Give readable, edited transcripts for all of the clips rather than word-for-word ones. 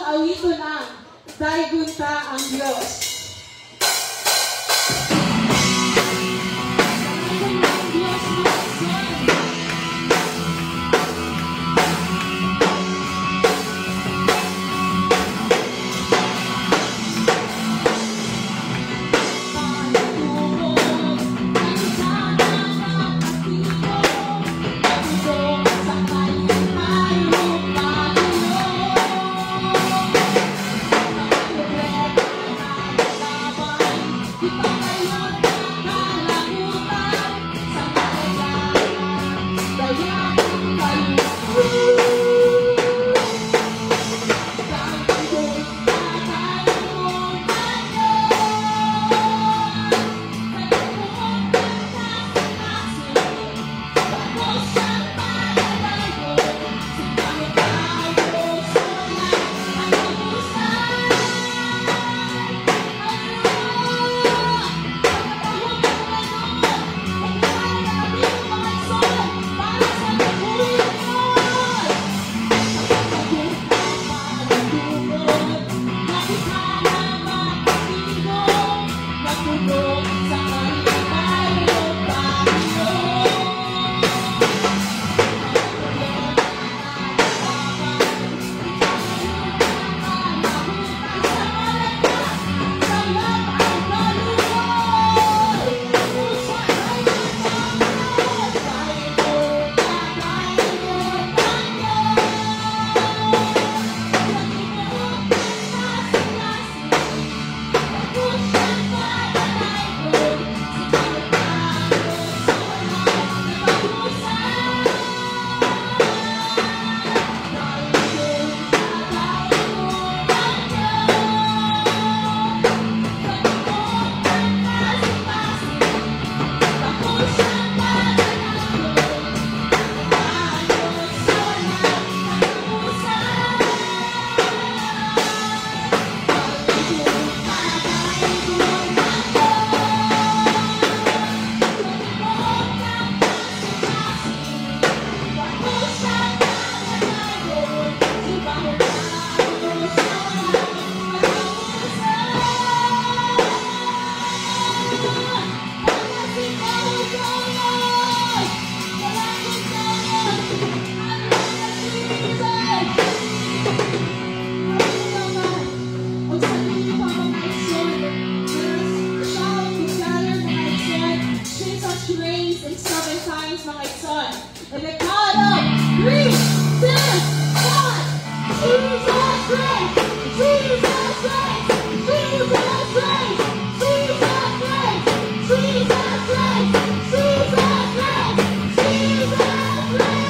awito ng Daigunta ang Diyos. And the count of 3, 2, 1. Jesus reigns! Jesus reigns! Jesus reigns! Jesus reigns! Jesus reigns! Jesus reigns! Jesus reigns!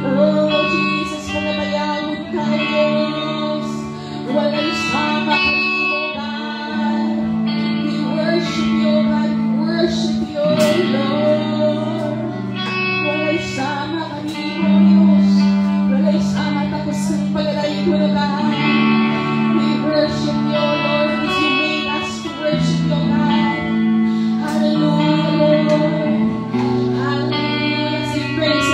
Oh, Jesus, panabayawin ka, Diyos. Walay sama kayo, God. We worship you, God. We worship you, Lord. Walay sama kayo, Diyos. Walay sama tapos ng paglalay ko na, God. We worship you, Lord, because you made us to worship you, God. Hallelujah, Lord. Hallelujah. Sing praise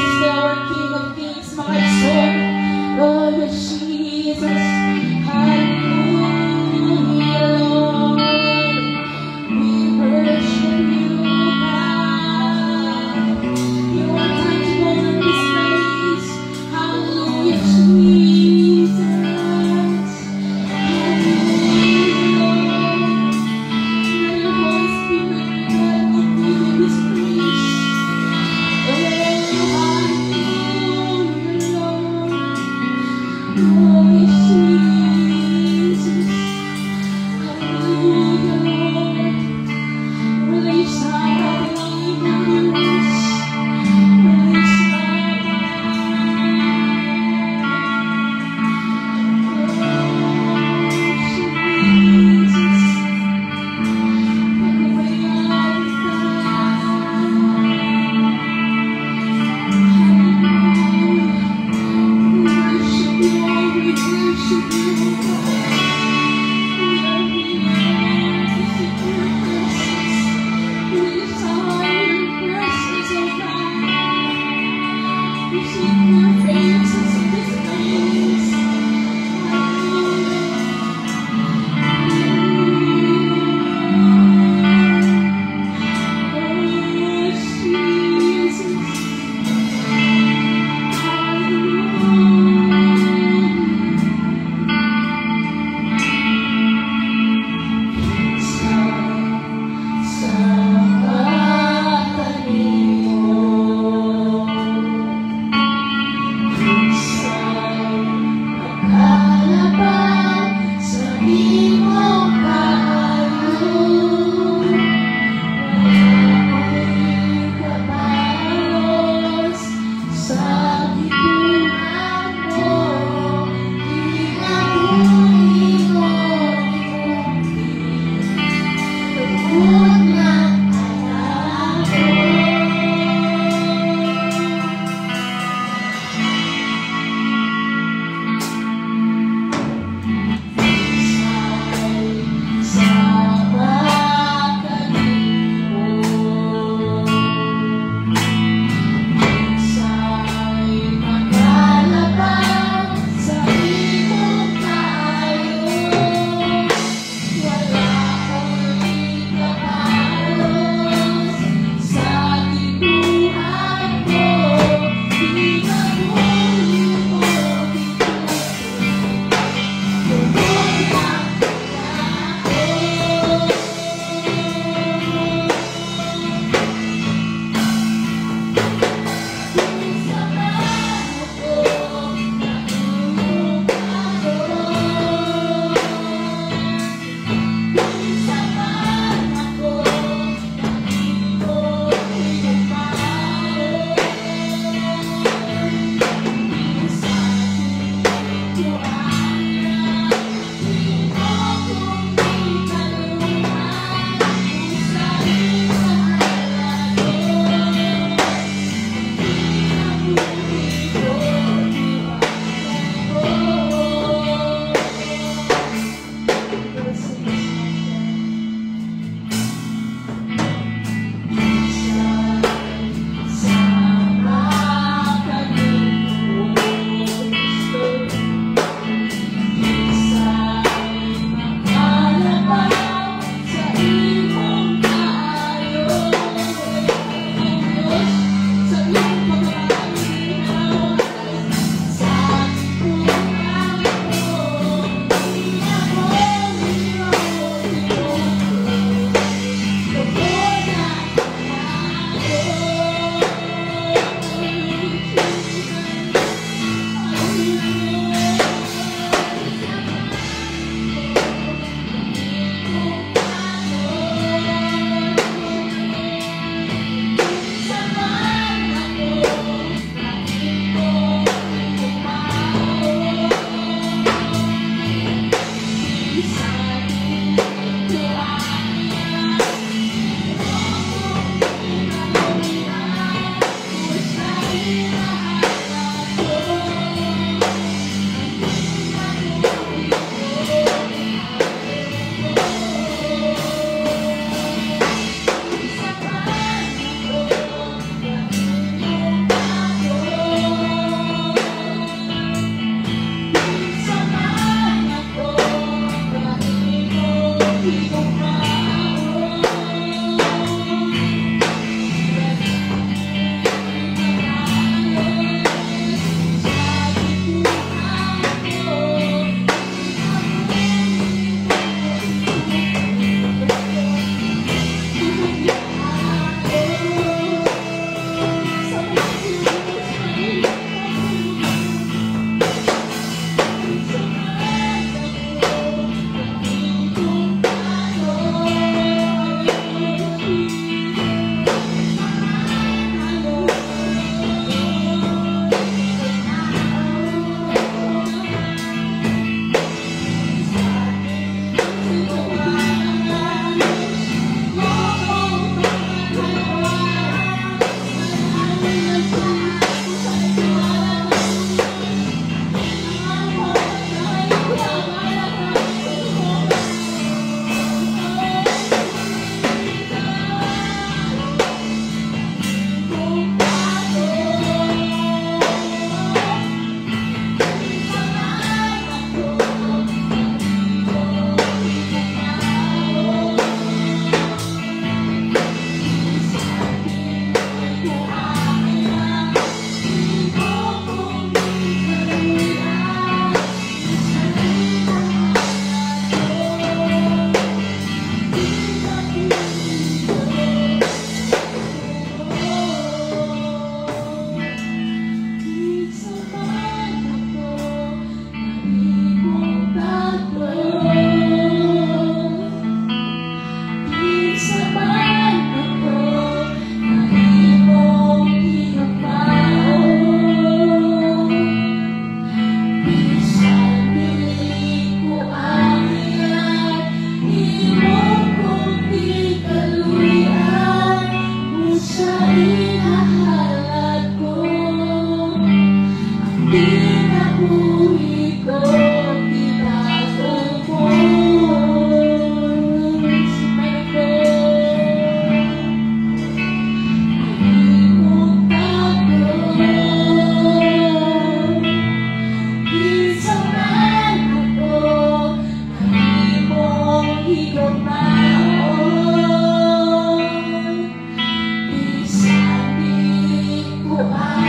Hallelujah,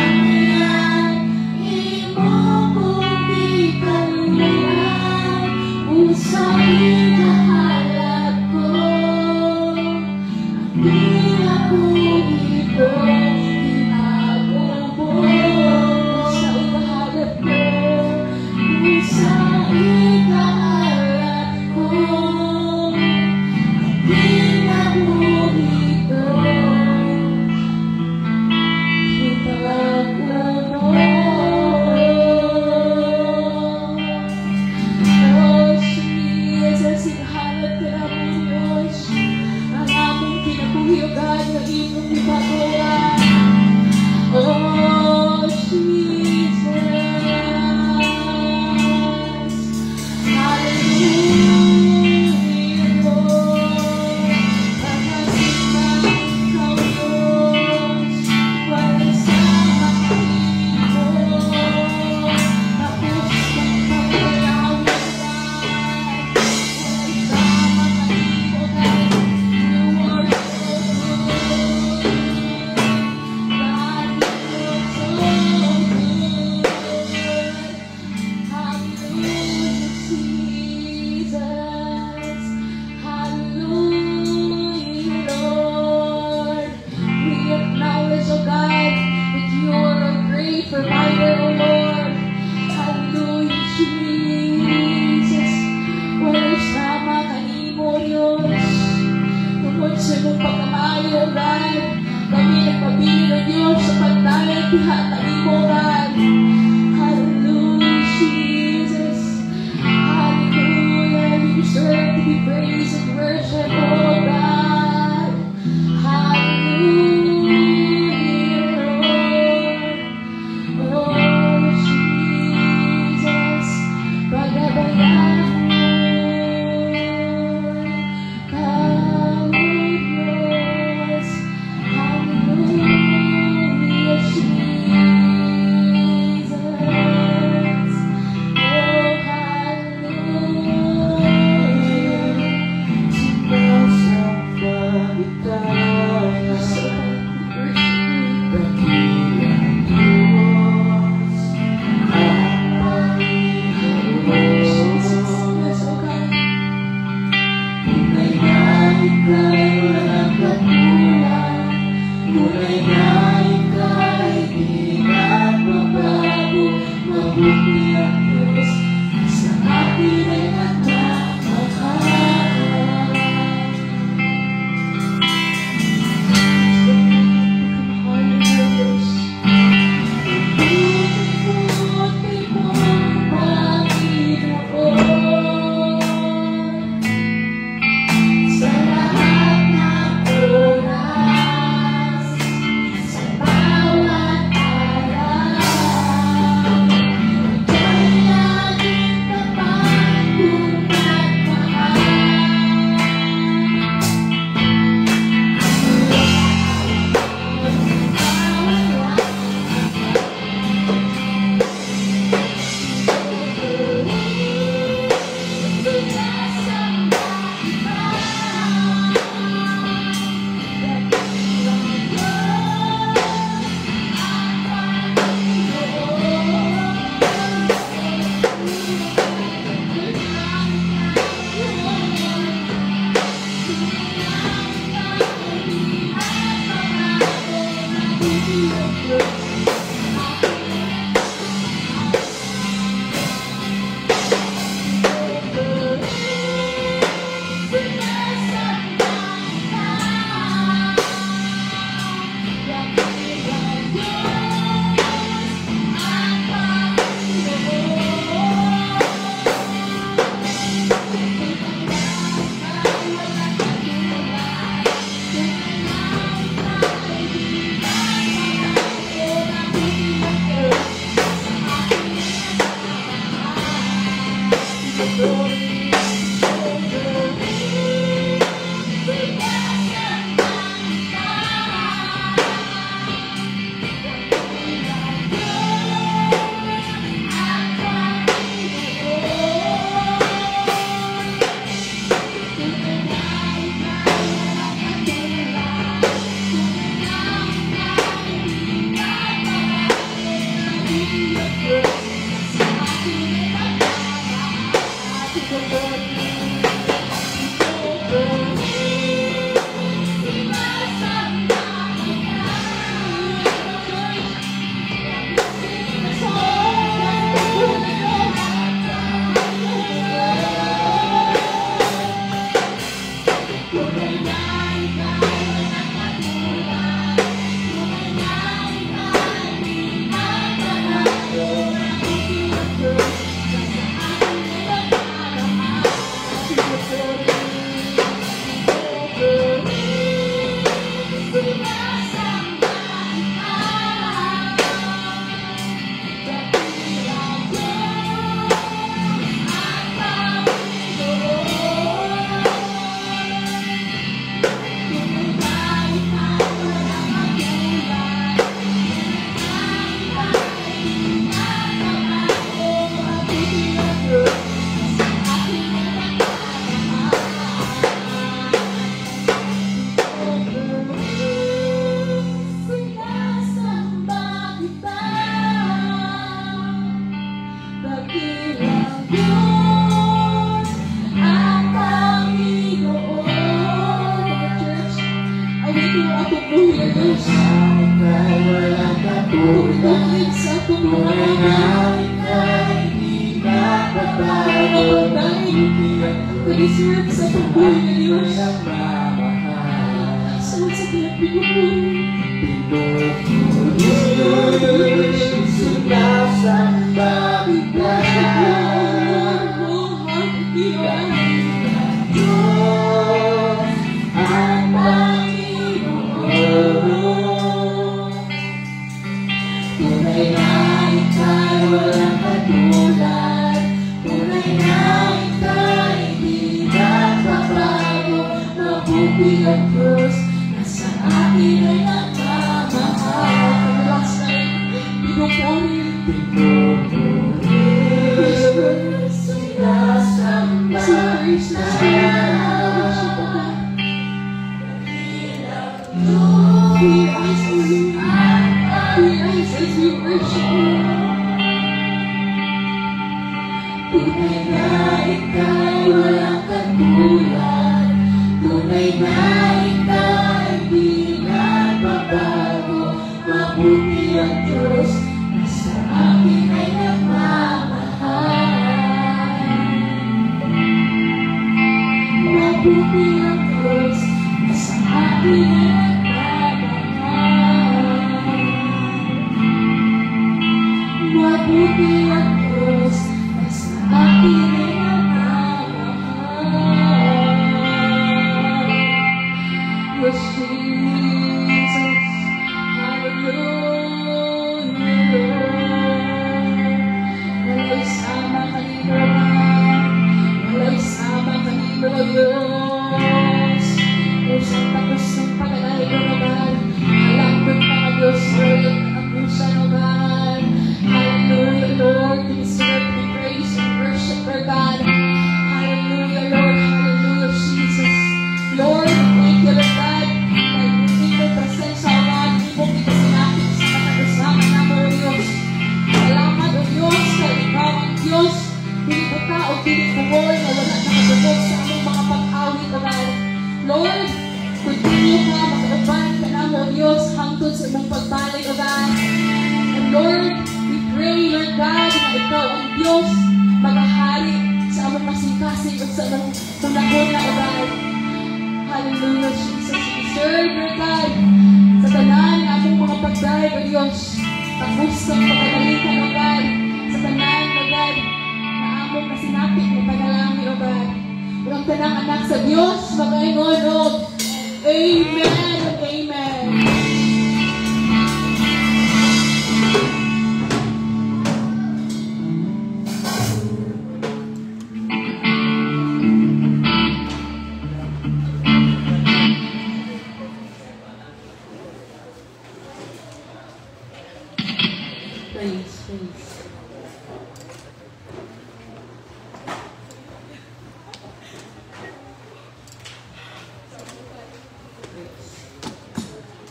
Jesus.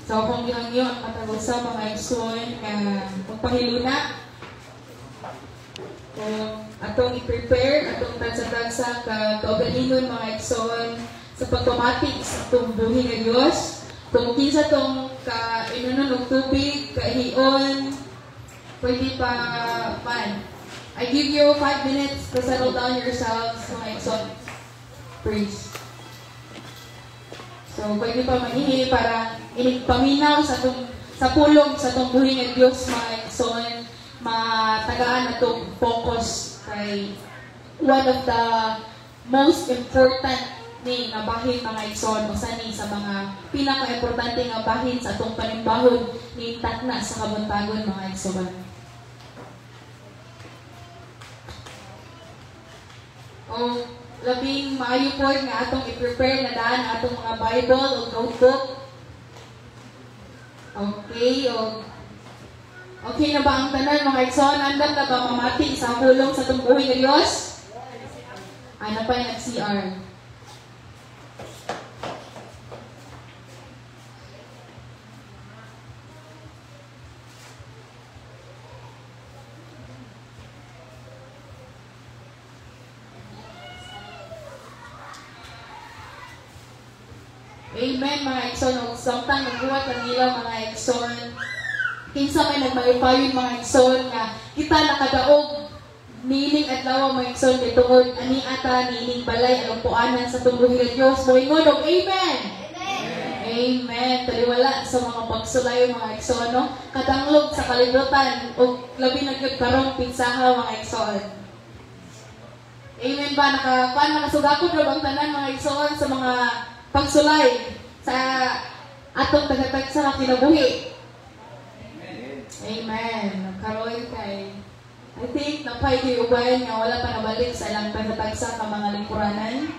So, kung yun ang katagos sa mga igsoon, magpahiluna, O atong i-prepare, atong tagsa-tagsa kaugalingon mga igsoon sa pagpamati sa atong buhi nga Dios. Kung kinsa tong inunon og tubig, kahion, pwede pa pan. I give you 5 minutes to settle down yourselves, mga igsoon. Praise. So, pwede pa manihi para inigpaminaw sa pulong sa itong buhi ng Diyos, mga igsoon, matagaan na itong focus kay one of the most important ni nga bahin, mga igsoon, o sani sa mga pinaka-importante nga bahin sa itong panimbahon ni tatna sa kabuntagon, mga igsoon. O labing maayo po nga atong i-prepare na daan atong mga Bible o notebook. Okay na ba ang tanan, mga igsoon? Andam na ba mamati sa pulong sa itong buhay ng Diyos? Ano pa yung CR? Amen, mga igsoon. Samtang nagbuhat ang ilang mga igsoon, kinsa may nagmayupayon, mga igsoon, nga kita nakadaog niling at lawa, mga igsoon, kay tungod ani ata niling balay ang puanan sa tungguhin ng Diyos. Moingon og amen. Amen. Taliwala sa mga pagsulay, mga igsoon, no? Kadanglog sa kalibutan o labi nagkarong pinsaha, mga igsoon. Amen ba? Nakasugakod na bang tanan, mga igsoon, sa mga pagsulay sa atong tagatag sa kinabuhi. Amen. Nagkaroon kay I think napay kayo ubayan nga wala pa nabalik sa ilang tagatag sa mga lingkuranan.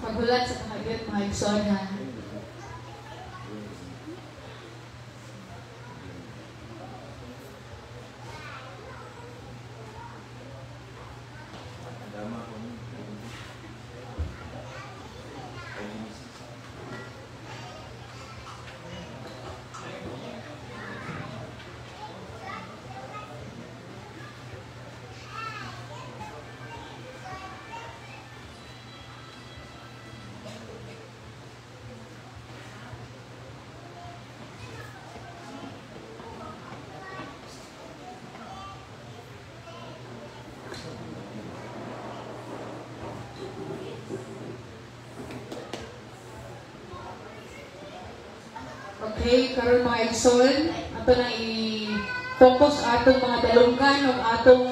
Paghulat sa kahagit, mga igsoon, ha. Okay, karon mga igsoon, ato na i-focus atong mga dalunggan o atong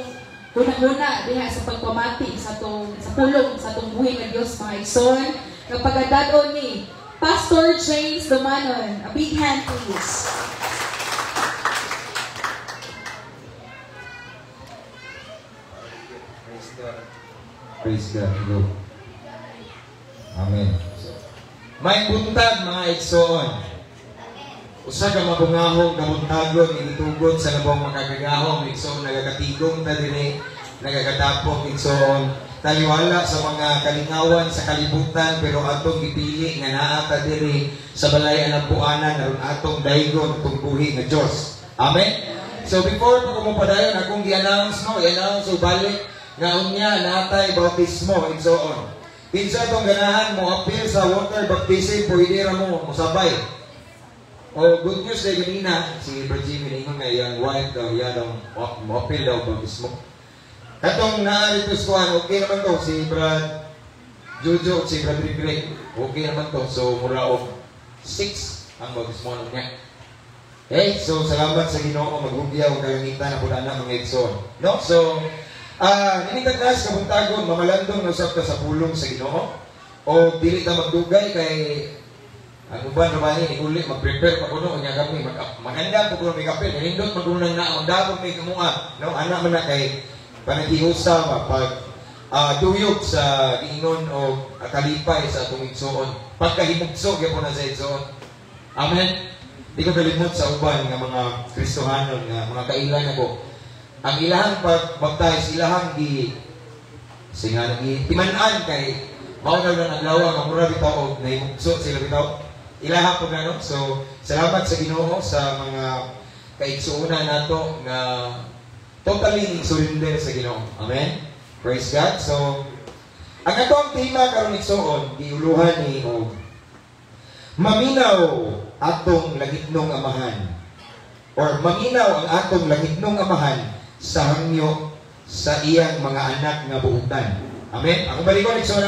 hunahuna diha sa pagpamati sa pulong sa atong buhi nga Dios, mga igsoon. Kapag adadon ni Pastor James Dumanon, a big hand please. Praise God. Hello. Amen. May buntag, mga igsoon. Usa ka mabungahong kabuntagon initugon sa labong makagagahong igsoon, nagakatigong ta dinhi, nagakatapok igsoon, taliwala sa mga kalingawan sa kalibutan, pero atong gipili nga naa ta diri sa balay alang puanan aron atong daygon atong buhi nga Dios. Amen. So before pa ko padayon akong i-announce balik nga unya natay bautismo igsoon. Kinsa tong ganahan mo appeal sa water baptism, pwede ra mo musabay. O good news day ganina, si Brad Jimmy ningon nga yung wife daw, yan ang mapil daw bautismo. Katong naaritos ko, okay naman to, si Brad Jojo, si Brad Rigre, okay naman to. So mura of 6 ang bautismo niya. Okay, so salamat sa Ginoo, maghugyaw kalangitan na pula na mga igsoon. No? So, ninitagnas kabuntagon, mamalandong na usap ka sa pulong sa Ginoo. O dili ta magdugay kay ang uban naman ni uli mag-prepare pa kuno nya kami maganda po kuno may kape nindot magunan na ang dagom may kamuha no ana man na kay panagihusa pag duyog sa giingon o kalipay sa atong igsoon pagkahimugso gyapon na sa igsoon. Amen. Di ko kalimot sa uban nga mga Kristohanon nga mga kailan ako ang ilahang pagbaptize ilahang singa timan-an kay mao na lang adlaw nga mura bitaw og nahimugso sila bitaw ilaha po na, no? So, salamat sa Ginoo sa mga kaigsuuna nato nga totally surrender sa Ginoo. Amen. Praise God. So ang atong tema karon igsuon giuluhan ni maminaw atong langitnong amahan or maminaw ang atong langitnong amahan sa hangyo sa iyang mga anak nga buutan. Amen. Ako balikon igsuon.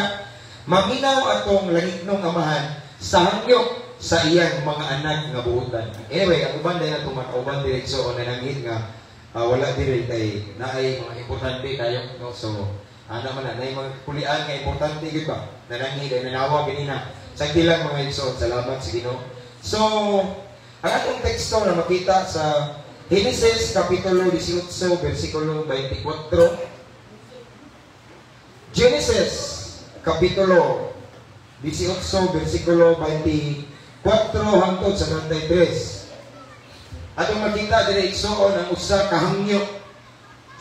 Maminaw atong langitnong amahan sa hangyo sa iyang mga anak nga buutan. Anyway, ang uban dahil na itong makauban direkso o nanangin nga wala din kay naay mga importante tayo. No? So, naman na mga kulian nga importante gid ba? Nanangin dahil nanawa ganina. Sagdi lang mga igsoon, salamat sa Ginoo. So, ang atong teksto na makita sa Genesis Kapitulo 18, versikulo 24. Genesis Kapitulo 18, versikulo 24 hangtod sa 33. Atong makita diri igsoon ang usa ka hangyo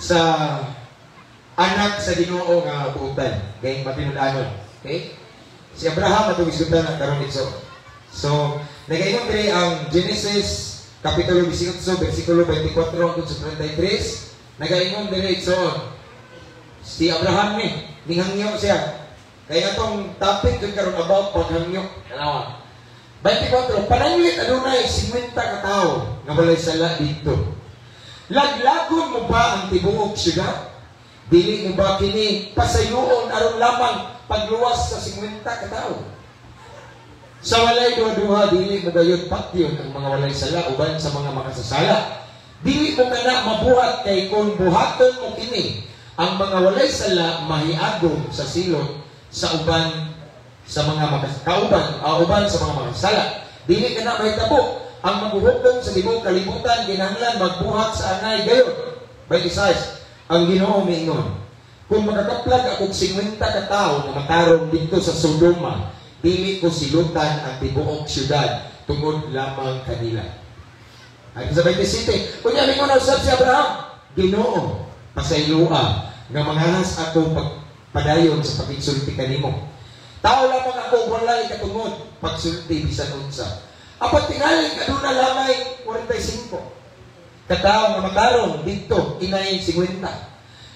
sa anak sa Ginoo nga buutan. Kay matinud-anon. Okay? Si Abraham atong isgutan ang karon igsoon. So, nagaingon diri ang Genesis Kapitulo 18, versikulo 24 hangtod sa 33. Nagaingon diri igsoon. Si Abraham ni hangyo siya. Kaya itong topic yung karoon about paghangyo. Kalawa. 24. Pananglit adunay 50 ka tao nga walay sala dito. Laglagon mo ba ang tibuok syudad? Dili mo ba kini pasayuon aron lamang pagluwas sa 50 ka tao? Sa walay duha-duha dili mo dayon patyon ang mga walay sala uban sa mga makasasala. Dili mo kana mabuhat kay kung buhaton mo kini ang mga walay sala mahiagom sa silot sa uban sa mga uban sa mga makasala. Dili ka na may tabo. Ang maghuhukom sa libong kalibutan, ginahanglan magbuhat sa anay gayon. By size, ang Ginoo miingon, kung makakaplag akong 50 ka tao na matarong dito sa Sodoma, dili ko silutan ang tibuok syudad tungod lamang kanila. Ay sa 27, kunya mingon na usab si Abraham, Ginoo, pasaylua nga manghahas ako padayon sa pagigsulti kanimo. Tao lamang ako walay katungod pagsulti bisan unsa. Apat tingali kaduna lamay 45. Katao nga matarong dito inay 50.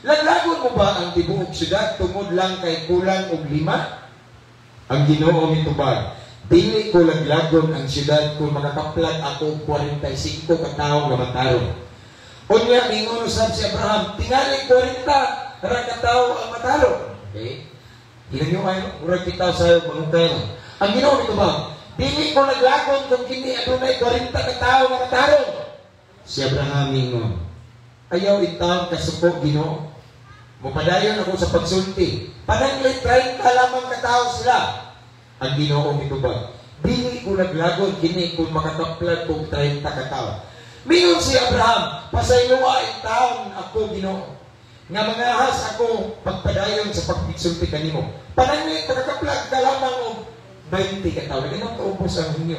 Laglagon mo ba ang tibuok syudad tungod lang kay kulang og 5? Ang Ginoo mitubag, dili ko laglagon ang syudad kung makakaplag ako 45 ka tao nga matarong. Unya mingon usab si Abraham, tingali 40 ra ka tao ang matarong. Okay? Ilan yung kayo, murag kita sa manungkay mo. Ang Ginoo nito ba? Dili ko naglagon kung kini adunay 40 ka tao nga matarong. Si Abraham mingon, ayaw itawag kasuko Ginoo. Mupadayon ako sa pagsulti. Pananglit 30 lamang ka tao sila. Ang Ginoo nito ba? Dili ko naglagon kini kung makataplag kong 30 ka tao. Mingon si Abraham, pasayloa itawag ako Ginoo. Nga mangahas ako pagpadayon sa pagpigsulti kanimo. Pananglit pagkakaplag ka lamang o 20 ka tao. Ganang kaubos ang inyo.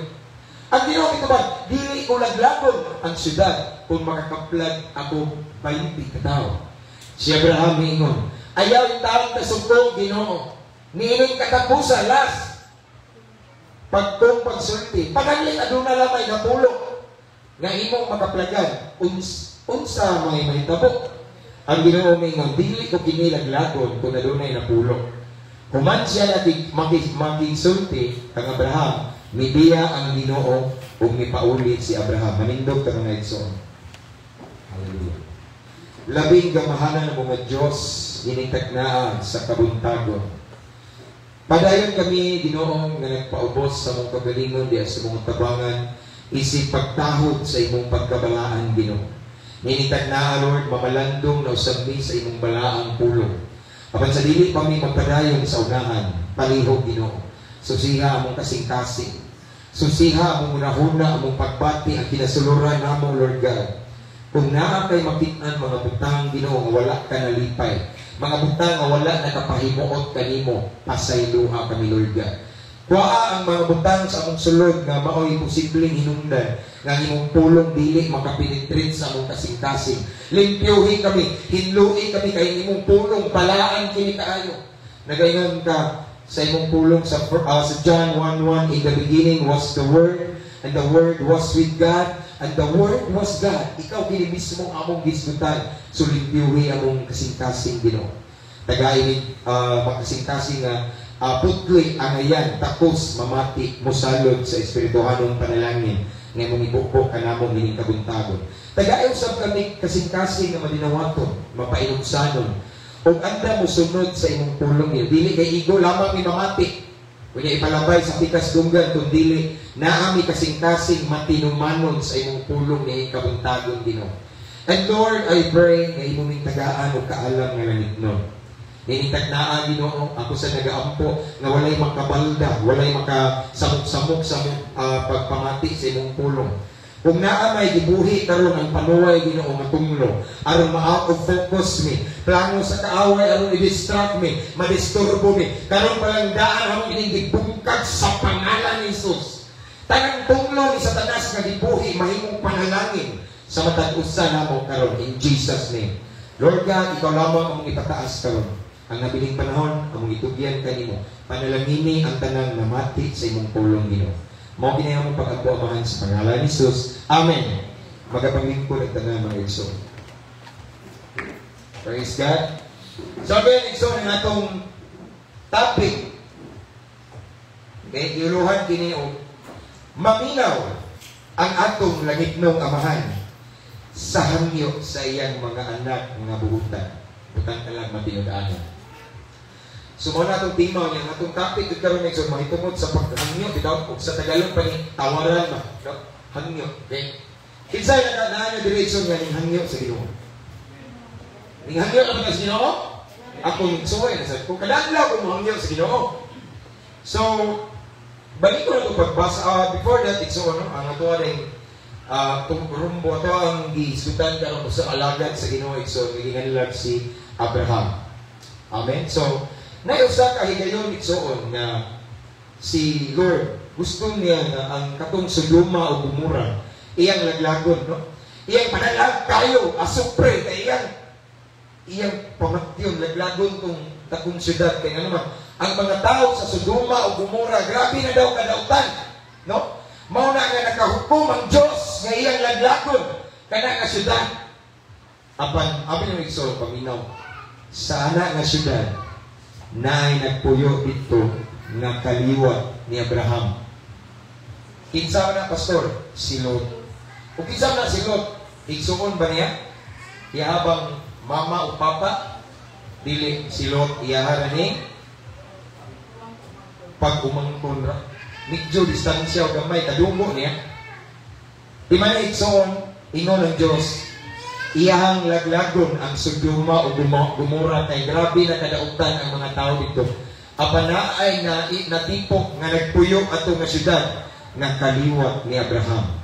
Ang Ginoo ito ba? Dili ko laglagon ang syudad kung makakaplag ako 20 ka tao. Si Abraham mingon, ayaw yung taong kasugtong Ginoo. Niining katapusan, last. Pagkong pagsulti. Pananglit aduna lamay na pulok. Nga imong makaplagan. Unsa may mahitabo. Ang Ginoo mingon, dili ko kinilaglagon kung adunay napulok. Human siya magigsulti kang Abraham, mibiya ang Ginoo ug mipauli si Abraham. Manindog ka mga igsoon. Hallelujah. Labing gamahanan ng mga Diyos, initagnaan sa kabuntagon. Padayon kami, Ginoong, nga nagpaubos sa mong kagalingon diya sa mong tabangan, isip pagtahod sa imong pagkabalaan, Ginoo. Ninitag na, Lord, mamalandong na usabmi sa imong balaang pulong. Apan sa dili pa mi magpadayon sa unahan, palihog Ginoo. Susiha among kasing-kasing. Susiha among unahuna, among pagbati ang kinasuluran namo, Lord God. Kung naa kay makit-an mga butang Ginoo nga wala ka nalipay, mga butang nga wala nakapahimuot kanimo, pasayloha kami, Lord God. Kuha ang mga butang sa among sulod nga mao'y posibleng hinungdan nga imong pulong dili makapenetrate sa among kasing-kasing. Limpyuhin kami, hinluin kami kay imong pulong balaan kini kaayo. Nagayon ka sa imong pulong sa John 1:1, in the beginning was the Word, and the Word was with God, And the Word was God. Ikaw kini mismo among gisgutan. So limpyuhi among kasing-kasing Ginoo. Tagay makasing-kasing nga putli angayan tapos mamati mosalod sa espirituhanong panalangin nga mong ibukbok kanamong hiling kabuntagon. Tagay usab kami kasing-kasing nga madinawaton, mapainugsanon. Ug anda mo sunod sa imong pulong niyo. Dili kay igo lamang ni mamati. Kunya ipalabay sa pikas dunggan kung dili naami kasing-kasing matinumanon sa imong pulong ni kabuntagon Ginoo. And Lord, I pray nga imong tagaan og kaalam nga langitnon. Ninitag naa Ginoo ako sa nagaampo nga walay makabalda, walay makasamok-samok sa pagpamati sa imong pulong. Kung naa may gibuhi karon ang panuway Ginoo nga tunglo, aron ma-out of focus me, plano sa kaaway aron i-distract me, madisturbo me, karon palang daan among ining gibungkag sa pangalan ni Jesus. Tanang tunglo ni Satanas nga gibuhi mahimong panalangin sa matag usa namo karon in Jesus name. Lord God, ikaw lamang among ipataas karon. Ang nabiling panahon, among itugyan kanimo, panalangini ang tanang namati sa imong pulong Ginoo. Mao kini among pag-ampo-amahan sa pangalan ni Jesus. Amen. Magapangingkod ang tanang mga igsoon. Praise God. Sabi ang igsoon ng atong topic. Okay, iuluhan kini o maminaw ang atong langitnong amahan sa hangyo sa iyang mga anak, mga buhutan. Butang ka lang matinud-anan. So, muna itong tema niya, itong topic, karon ng so, mahitungod sa paghangyo, bitaw, o sa Tagalog pa ni tawaran ba? No? Hangyo, okay? Kinsay na direksyon nga ng hangyo sa Ginoo. Ng hangyo na ba sa Ginoo? Akong suway na sa kung kadaglaw kung hangyo sa Ginoo. So, balik ko na itong pagbasa. Before that, it's so, ang ito rin, rumbo, ito ang gisutan ka sa alagad sa Ginoo, so, naginganilag si Abraham. Amen? So, naiusa ka higayon itsoon nga si Lord gusto niya nga ang katong Sodoma o Gomora iyang laglagon, no? Iyang panalag kayo asupre kay iyang pamatyon laglagon tong takong syudad kay ano man ang mga tao sa Sodoma o Gomora grabe na daw kadautan, no? Mao na nga nakahukom ang Dios nga iyang laglagon kana nga syudad apan yung igsoon paminaw sa ana nga syudad na ay nagpuyo dito nga kaliwat ni Abraham. Kinsa na pastor? Si Lot. O kinsa na si Lot? Igsuon ba niya? Ihabang mama o papa? Dili si Lot iyahara ni pag umangkon ra. Medyo distansya o gamay kadunggo niya. Di man igsuon ingon ng Diyos iyahang laglagon ang Sodoma o Gomora kay grabe na kadautan ang mga tao dito. Apan na ay natipok nga nagpuyo ato nga syudad nga kaliwat ni Abraham.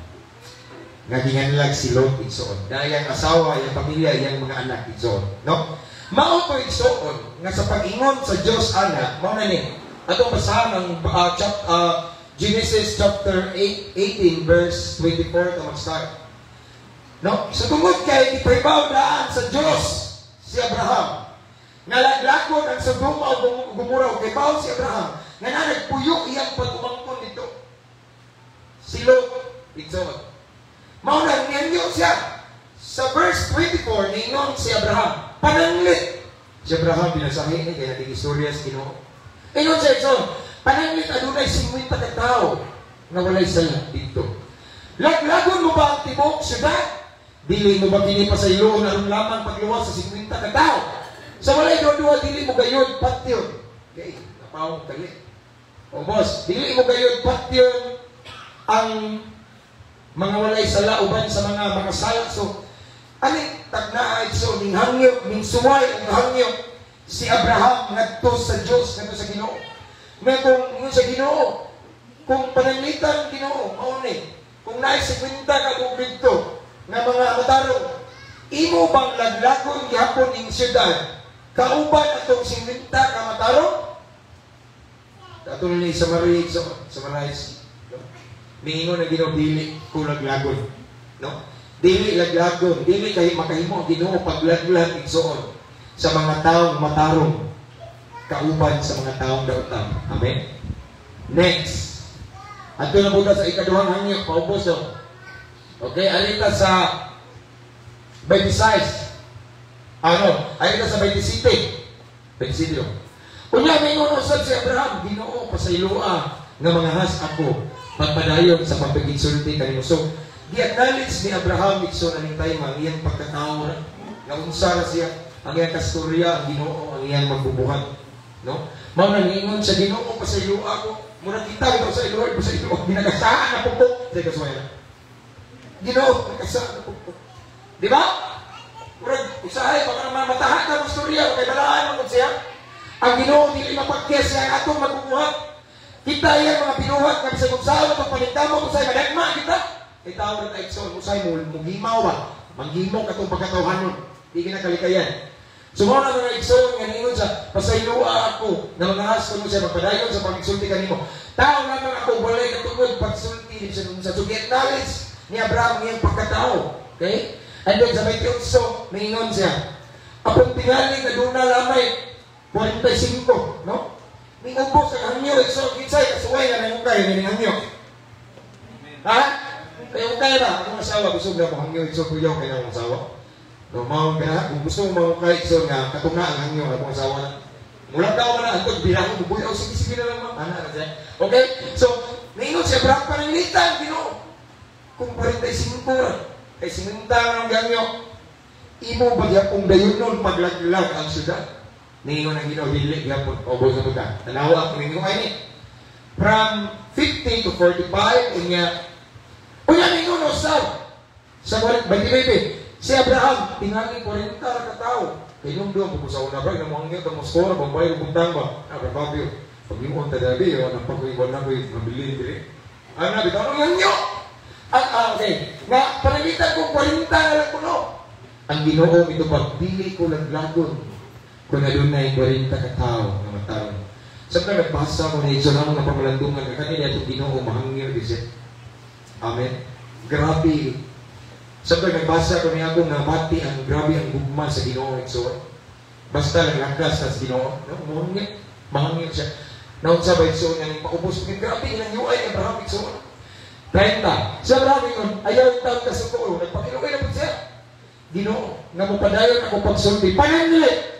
Nga ginganlag si Lot igsoon. Dayang asawa, iyang pamilya, iyang mga anak igsoon. No? Mao to igsoon nga sa pag-ingon sa Dios ana, mao na ni. Atong basahan ang Genesis chapter 18 verse 24 to mag-start. No? So tungod kay ipribaw daan sa Diyos si Abraham. Nalaglagon ang Sodoma o Gomora o kaibaw si Abraham. Nga nagpuyo iyang pagumangkon dito. Si Lot, ito. Maunang niyanyo siya. Sa verse 24, ningon si Abraham, pananglit. Si Abraham binasahin niya, kaya natin istorya sa Ginoo. Ingon siya ito, pananglit adunay 50 ka tao na walay sala dito. Laglagon mo ba ang tibok syudad? Dili mo ba kini pa sa ilo na lamang pagluwas sa 50 ka tao? Sa walay do-duwa dili mo gayon patyon. Okay, napawag kali. O boss, dili mo gayon patyon ang mga walay sala uban sa mga sala. So, ani tagnaay so ning hangyo, ning suway ang hangyo si Abraham ngadto sa Dios ngadto sa Ginoo. May kung sa Ginoo, kung pananglitan Ginoo, mao ni. Kung naay 50 ka dito nga mga matarong, imo bang laglagon gihapon ning syudad kauban atong 50 ka matarong? Katulad ni summarize. Mingo na Ginoo dili ko laglagon, no? Dili laglagon, dili kay makahimo Ginoo paglaglag igsoon sa mga taong matarong kauban sa mga taong dautan. Amen. Next. Ato na buta sa ikaduhang hangyo, paubos daw. Okay, alita sa 26. Alita sa 27. 27 yun. Unya, may usab si Abraham, Ginoo, pasaylua nga mga has ako, pagpadayon sa pagpagigsulti kanimo. So, di-acknowledge ni Abraham, ikso na ning time, ang iyang pagkatao, nga unsa na siya, ang iyang kasturya, ang Ginoo, ang iyang magbubuhat. No? Mao na ningon sa Ginoo, pasaylua ako, muna kita, ito sa Lord, pasaylua, ginagasahan na po po. Say, kaswaya. Ginoo, nagkasahan na po po. Di ba? Murag, usahay, baka naman matahan ka ng storya, kay balaan mo siya. Ang Ginoo dili mapagkes nga atong magbubuhat. Kita yan mga binuhat nga bisag unsaon pag panigdamo usay madagma kita. Kay tawo na taigson usay mo mugimaw ba? Manghimo katong pagkatawhanon. Di kinakalikayan. Sumo na mga igsoon nga ningon sa pasaylua ako na mga has kuno siya magpadayon sa pagsulti kanimo. Tao lamang ako balay katungod pagsulti sa sugyet knowledge ni Abraham ngayong pagkatao. Okay? And then sa may tiyoso, ningon siya. Apong tingali na doon na lamay 45, no? May ubos sa hangyo, so kinsay kasuway na nang ukay na hangyo. Ha? Kaya ukay ba? Ang asawa gusto na mo hangyo, so kuyaw kay nang asawa. No, mao ka kung gusto mo ukay so nga katunga ang hangyo ang asawa. Mula daw man ang bilang mo buyaw sige na lang mo. Ana na. Okay? So, ningon siya brang pananglitan, Ginoo. Kung 45 kay sinunta ng hangyo. Imo ba gyapon dayon nun paglaglag ang syudad? Ningon ang Ginoo dili gyapon obo sa buta. Tanawa ang ningon ay ni. From 50 to 45 unya ningon usab. Sa balik baby. Si Abraham tingali 40 ka tao. Kay nung doon po sa una ba na mo hangyo mo skora bombay buntang ba. Fabio. Pag mo ta dabi yo na pag-ibon na ko mabili dili. Ana bitaw ang hangyo. Okay. Nga panalitan ko 40 na lang kuno. Ang Ginoo ito pagdili ko laglagon. Kung na doon na yung 40 katao na matawag. Sabi na nagbasa ko na ito na mga pamalandungan na kanila itong Ginoo mahangir isip. Amen. Grabe. Sabi na nagbasa ko na ako na mati ang grabe ang gugma sa Ginoo. Basta lang langkas sa Ginoo. Mahangir siya. Naon sa ba ito nga nang paubos. Grabe ilang UI Abraham ito. 30. Sa Abraham yun, ayaw taon ka sa tuo. Nagpakilukay na po siya. Ginoo, nga mo padayon ako pagsulti. Pananili!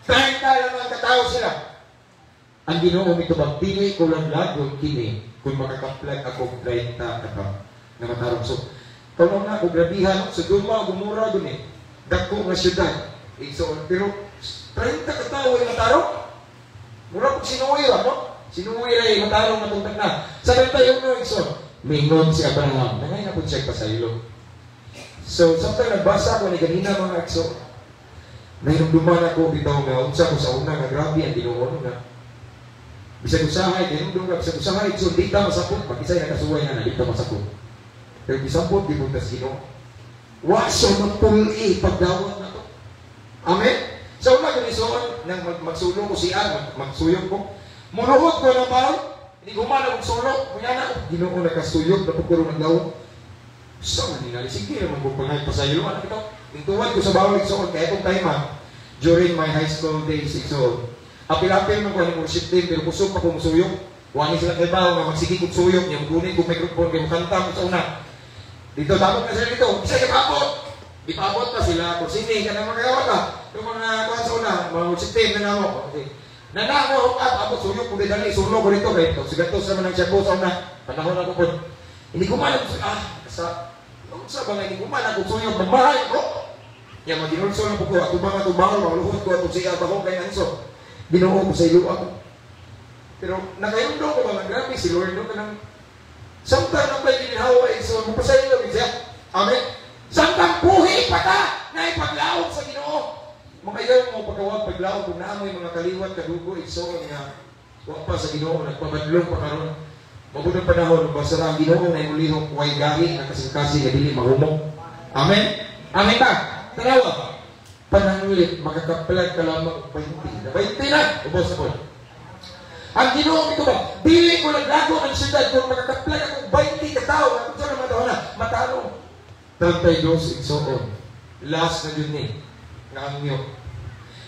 30 lang ang katao sila. Ang Ginoo ito pili ko lang lagon kini kung makakaplag ako 30 katao na matarong. So, tawag na ako grabihan sa duma, gumura doon eh. Dako nga syudad. So, pero 30 katao ay matarong. Mura po sinuwi ba, no? Sinuwi ay matarong na tuntag na. Sa 31 no, so, mingon si Abraham. Nangay na po check pa sa ilo. So, samtang nagbasa ko ni ganina mga akso, nahirumduman ako bitaw nga unsa ko sa una nga grabe ang Ginoo nga. Bisag usahay kay nung bisag usahay so di ta masapot makisay nakasuway na di ta masapot. Pero bisapot di buntas Ginoo. Wa so magpuli pagdawat na to. Amen. Sa una ko nisuon nang magsulo ko siya magsuyog ko. Munuhot ko na ba? Hindi ko man og sulo. Kunya na Ginoo nakasuyog na pagkuro ng daw. So ni nali sige man ko pangay pa sa iyo ano ito. Intuwan ko sa bawal igsoon kaya itong time during my high school days igsoon. Apil-apil man ko ang worship team pero kusog pa kong suyong. Wani sila kay bao nga magsige kong suyong yung gunin kong microphone kaya makanta ko sa una. Dito tapos na sila dito. Isa yung paabot. Ipaabot pa sila kung sini ka na magagawa ka. Yung mga kuhan sa una, mga worship team na namo. Okay. Nanamo abot suyong kung dali sulo ko dito kaya ito. Sigatos naman ang siya po sa una. Panahon ako po. Hindi ko man sa sa ba nga kuman ako suyong magbahay ko. Ya maginulso lang po ko ato mga tubaw maluhod ko ato siya bahog kay anso. Ginoo ko sa ilo ako. Pero nakayundo ko mga grabe si Lord no kanang samtang ang may ginhawa so mapasaylo siya. Amen. Samtang buhi pa ta na ipaglaog sa Ginoo. Makayaw mo pagkawag paglaog kung naamoy mga kaliwat kadugo iso nga wa pa sa Ginoo nagpabadlong pa karon. Mabudong panahon, basta ang Ginoo na imulihong kuway gahi na kasing-kasing na dili mahumong. Amen? Amen ba? Tanawa. Panangulit, makakaplag ka lamang 20 na. 20 na! Ubos ako. Ang Ginoo ito ba? Dili ko naglago ang syudad kung makakaplag akong 20 katao. Kung saan naman daw na, matalo. 32 igsoon. Last na yun eh. Nakangyo.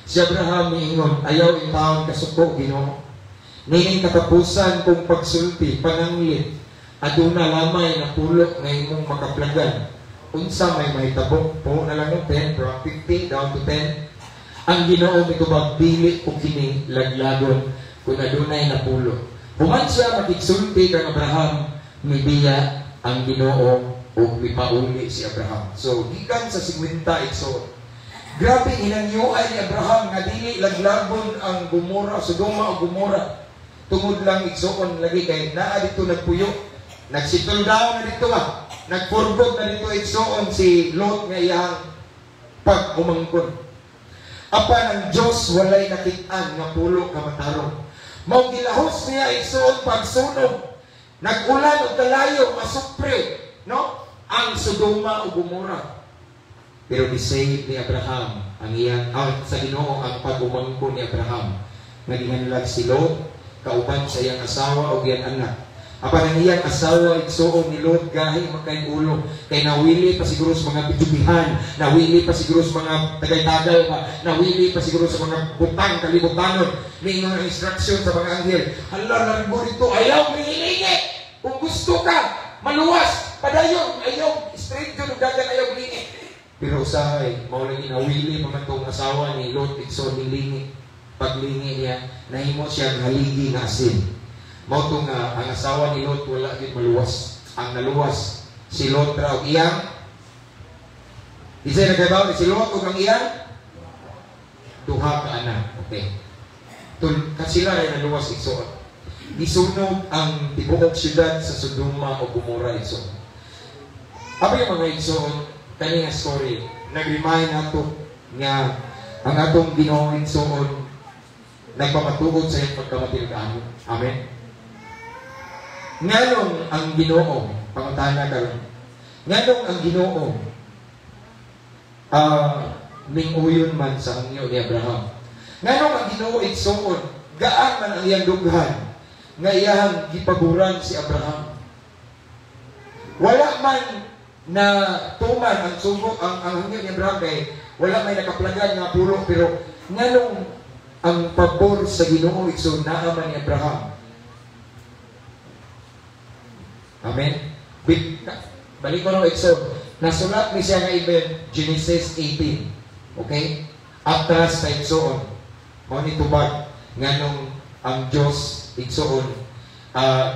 Si Abraham niingon, ayaw itaon kasuko, Ginoo. Nining katapusan kong pagsulti, pananglit, aduna lamay na pulo nga imong makaplagan. Unsa may mahitabo po na lang yung 10 from 50 down to 10. Ang Ginoo mitubag dili ko kini laglagon kung adunay na pulo. Human siya makigsulti kang Abraham, mibiya ang Ginoo o mipauli si Abraham. So gikan sa 50 igsoon. Grabe inanyuay ni Abraham nga dili laglagon ang Gomora, Sodoma o Gomora. Tungod lang igsoon lagi kay naa dito nagpuyo. Nagsitol down na dito nagpurbog na dito igsoon si Lot nga iyang pag-umangkon. Apan ang Diyos walay nakit-an nga pulo ka matarong. Mao gilahos niya igsoon pagsunog. Nag-ulan o kalayo masupre, no? Ang Sodoma o Gomora. Pero disave ni Abraham ang iyang sa Ginoo ang pag-umangkon ni Abraham. Naginganlag si Lot kauban sa iyang asawa o iyang anak. Apan ang iyang asawa igsoon ni Lot gahi makay ulo kay nawili pa siguro sa mga bitubihan, nawili pa siguro sa mga tagay-tagay pa, nawili pa siguro sa mga butang kalibutanon, may mga instruction sa mga anghel. Hala largo dito, ayaw mihilingi. Kung gusto ka, maluwas, padayon, ayaw straight jud dagan ayaw mihilingi. Pero usahay, mao lang nawili pa man tong asawa ni Lot igsoon ni lingi. Paglingi niya, nahimo siya haligi nga asin. Mauto nga ang asawa ni Lot wala gid maluwas. Ang naluwas si Lot ra og iyang Isay nagkabaw ni si Lot ug ang iyang duha ka anak. Okay. Kasila ay naluwas igsoon. Gisunog ang tibuok syudad sa Sodoma o Gomora igsoon. Abi yung mga igsoon kani nga story nag-remind nato nga ang atong Ginoo igsoon nagpamatuod sa iyang pagkamatigaan. Amen. Nganong ang Ginoo, pangutana karon. Nganong ang Ginoo minguyon man sa hangyo ni Abraham. Nganong ang Ginoo igsoon, gaan man ang iyang dughan nga iyang gipaguran si Abraham. Wala man na tuman ang sugo ang hangyo ni Abraham kay wala may nakaplagan nga pulo pero nganong ang pabor sa Ginoo igsoon naa man ni Abraham. Amen. Balik ko ng igsoon. Nasulat ni siya nga even Genesis 18. Okay? Atras sa igsoon. Mao ni tubag nganong ang Dios igsoon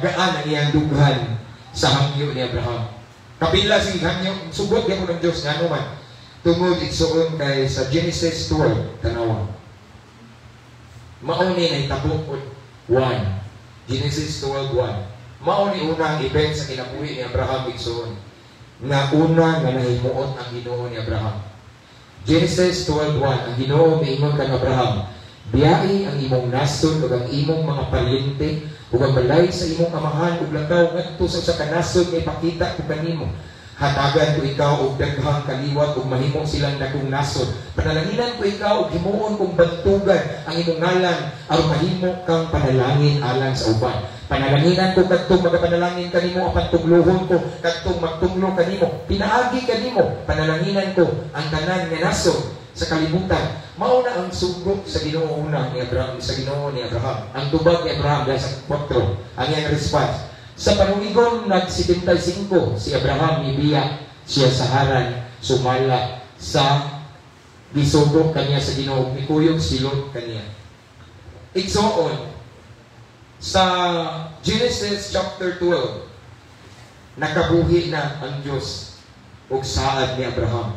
gaan ang iyang dughan sa hangyo ni Abraham. Kapila si hangyo sugot gyud ng Dios ngano man. Tungod igsoon kay sa Genesis 12 tanawa. Mao ni nahitabo 1. Genesis 12:1. Mao ni unang event sa kinabuhi ni Abraham igsoon. Nga una nga nahimuot ang Ginoo ni Abraham. Genesis 12:1. Ang Ginoo miingon kang Abraham, biyahe ang imong nasod ug ang imong mga palyente ug ang balay sa imong amahan ug lakaw ngadto sa kanasod nga ipakita ko kanimo. Hatagan ko ikaw og daghang kaliwat ug mahimong silang dakong nasod. Panalanginan ko ikaw ug himuon kong bantugan ang imong ngalan aron mahimo kang panalangin alang sa uban. Panalanginan ko kadtong magapanalangin kanimo apan tuglohon ko kadtong magtunglo kanimo. Pinaagi kanimo panalanginan ko ang tanan nga nasod sa kalibutan. Mao na ang sugo sa Ginoo una ni Abraham sa Ginoo ni Abraham. Ang tubag ni Abraham dahil sa 4 ang iyang response. Sa panuligon nag-75 si Abraham nibiya siya sa haran sumala sa gisugok kaniya sa Ginoo mikuyog silot kaniya. Igsoon sa Genesis chapter 12 nakabuhi na ang Dios ug saad ni Abraham.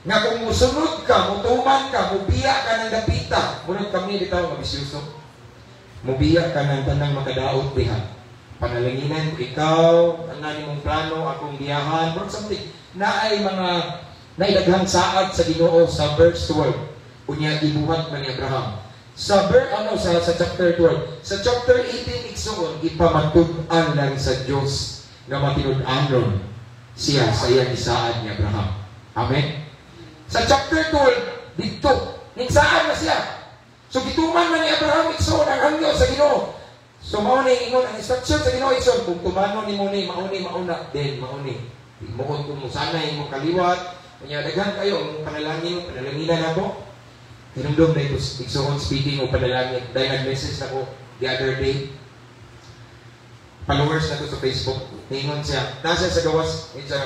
Nga kung musunod ka, mutuman ka, mubiya ka ng dapita, munod kami dito mabisyoso. Mubiya ka ng tanang makadaot diha. Panalanginan ko ikaw, ang mong plano, akong biyahan, or something. Naay mga naidaghang saad sa Ginoo sa verse 12. Unya ibuhat man ni Abraham. Sa chapter 12. Sa chapter 18 igsoon ipamatud-an lang sa Dios nga matinud-anon siya sa iyang isaad ni Abraham. Amen. Sa chapter 12 dito nigsaan na siya. So gituman man ni Abraham igsoon ang hangyo sa Ginoo. So mao ni ingon ang instruction sa Ginoo igsoon kung tumanon nimo ni mauna then mauni. Imoon kung musanay imong kaliwat, unya daghan kayo ang panalanginan ako. Hinumdum na ito igsoon speaking o panalangin dahil nag-message ako the other day. followers na to sa Facebook. Ningon siya. Nasa sa gawas. Siya,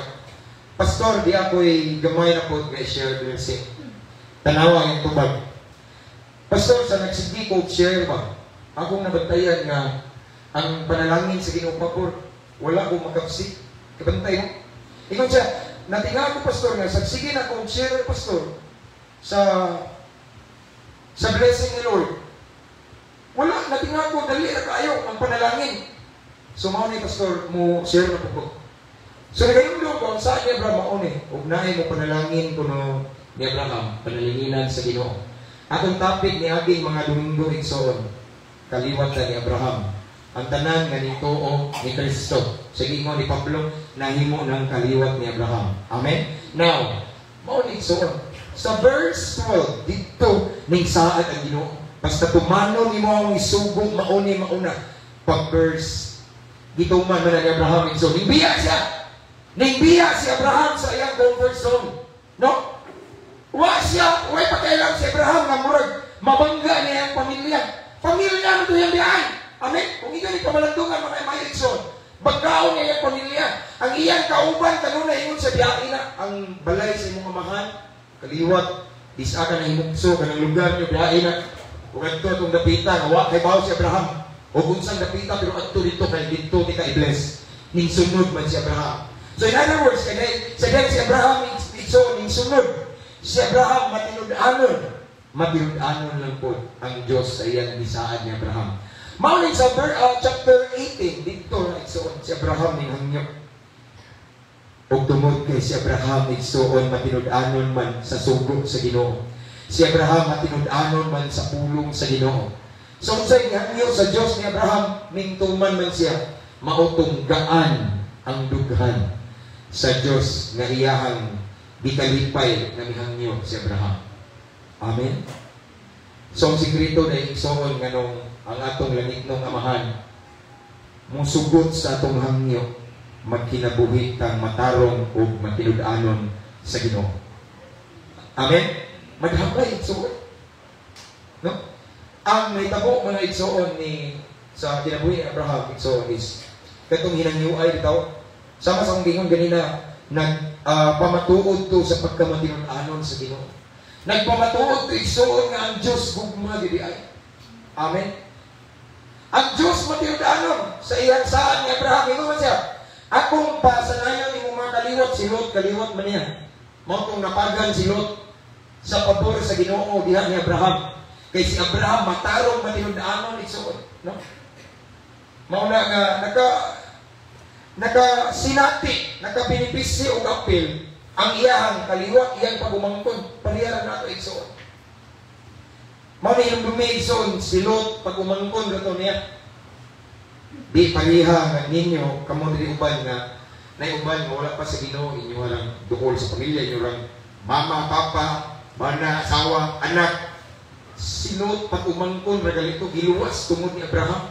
Pastor, di ako'y gamay na po share blessing. Tanawa yung tubag. Pastor, sa nagsigi ko share ba? Akong nabantayan nga ang panalangin sa Ginoo Papor, wala akong makapsik. Kabantay mo. Ingon siya, natinga ko, Pastor, nga sagsige na akong share, Pastor, sa blessing ni Lord. Wala, natinga ko, dali na kayo ang panalangin. So, mauni, Pastor, mo share na po ko. So, nagayong doon ko, saan ni Abraham mauni? Ugnahin mo panalangin ko no ni Abraham, panalinginan sa Ginoo. Atong topic ni ating mga Domingo Igsoon, kaliwat na ni Abraham. Ang tanan nga nituo ni Kristo. Sa gingon ni Pablo, nahimo ng kaliwat ni Abraham. Amen? Now, mauni Igsoon. Sa verse 12, dito ning saad ang Ginoo. Basta tumano ni mo ang isugong mauni mauna. Pag-verse, dito man ni Abraham Igsoon. Ningbiya siya! Ningbiya si Abraham sa iyang comfort zone. No? Wa siya, way pakailang si Abraham nga murag mabangga niya ang pamilya. Pamilya mo ito yung biyahe. Amen? Kung ikaw ni kamalandungan mga Igsoon, bagkaon niya yung pamilya. Ang iyang kauban, kanuna ingon sa biyahe na, ang balay sa imong amahan, kaliwat, disaka na imukso, kanang lugar niyo, biyahe na. Kung ito itong dapita, nawa kay bawo si Abraham. O kung saan dapita, pero ito dito, kay dito, di ka i-bless. Ning sunod man si Abraham. So in other words, sa si Abraham, Igsoon, ning sunod. Si Abraham, matinud-anon lang po ang Diyos sa iyang bisaan ni Abraham. Maulit sa chapter 18, dito na Igsoon, si Abraham ning hangyo. O tumod kay si Abraham, Igsoon, matinud-anon man sa sugo sa Ginoo. Si Abraham, matinud-anon man sa pulong sa Ginoo. So sa hangyo sa Diyos ni Abraham, ning tuman man siya, mautong gaan ang dughan sa Diyos nga iyahang bikalipay na mihangyo si Abraham. Amen? So, ang sikreto na Igsoon nga nung ang atong langit nung amahan, musugot sa atong hangyo, magkinabuhi kang matarong o matinud-anon sa Ginoo. Amen? Maghambay Igsoon. No? Ang naitabo mga Igsoon ni sa kinabuhi ni Abraham, Igsoon is katong hinangyo ay bitaw. Sama sa kong gingon ganina, pamatuod to sa pagkamatinud-anon sa Ginoo. Nagpamatuod to Igsoon nga ang Diyos gugma dili ay. Amen. Ang Diyos matinud-anon sa iyang saan ni Abraham. Ito man siya. Akong pasanayon ni mga kaliwat, si Lot, kaliwat man niya. Mao kong napagan si Lot sa pabor sa Ginoo diha ni Abraham. Kay si Abraham matarong matinud-anon Igsoon. No? Mao na nga nakasinati, nakabinipisi o apil ang iyahang kaliwat, iyang pagumangkon, paliharan nato Igsoon. Mao na yung bumi Igsoon, si Lot, pagumangkon gato niya. Di paliha nga ninyo, kamo dili uban nga, naiuban nga wala pa sa Ginoo, inyo walang dukol sa pamilya, inyo lang mama, papa, bana, asawa, anak. Si Lot, pagumangkon, ragalito, giluwas tungod ni Abraham.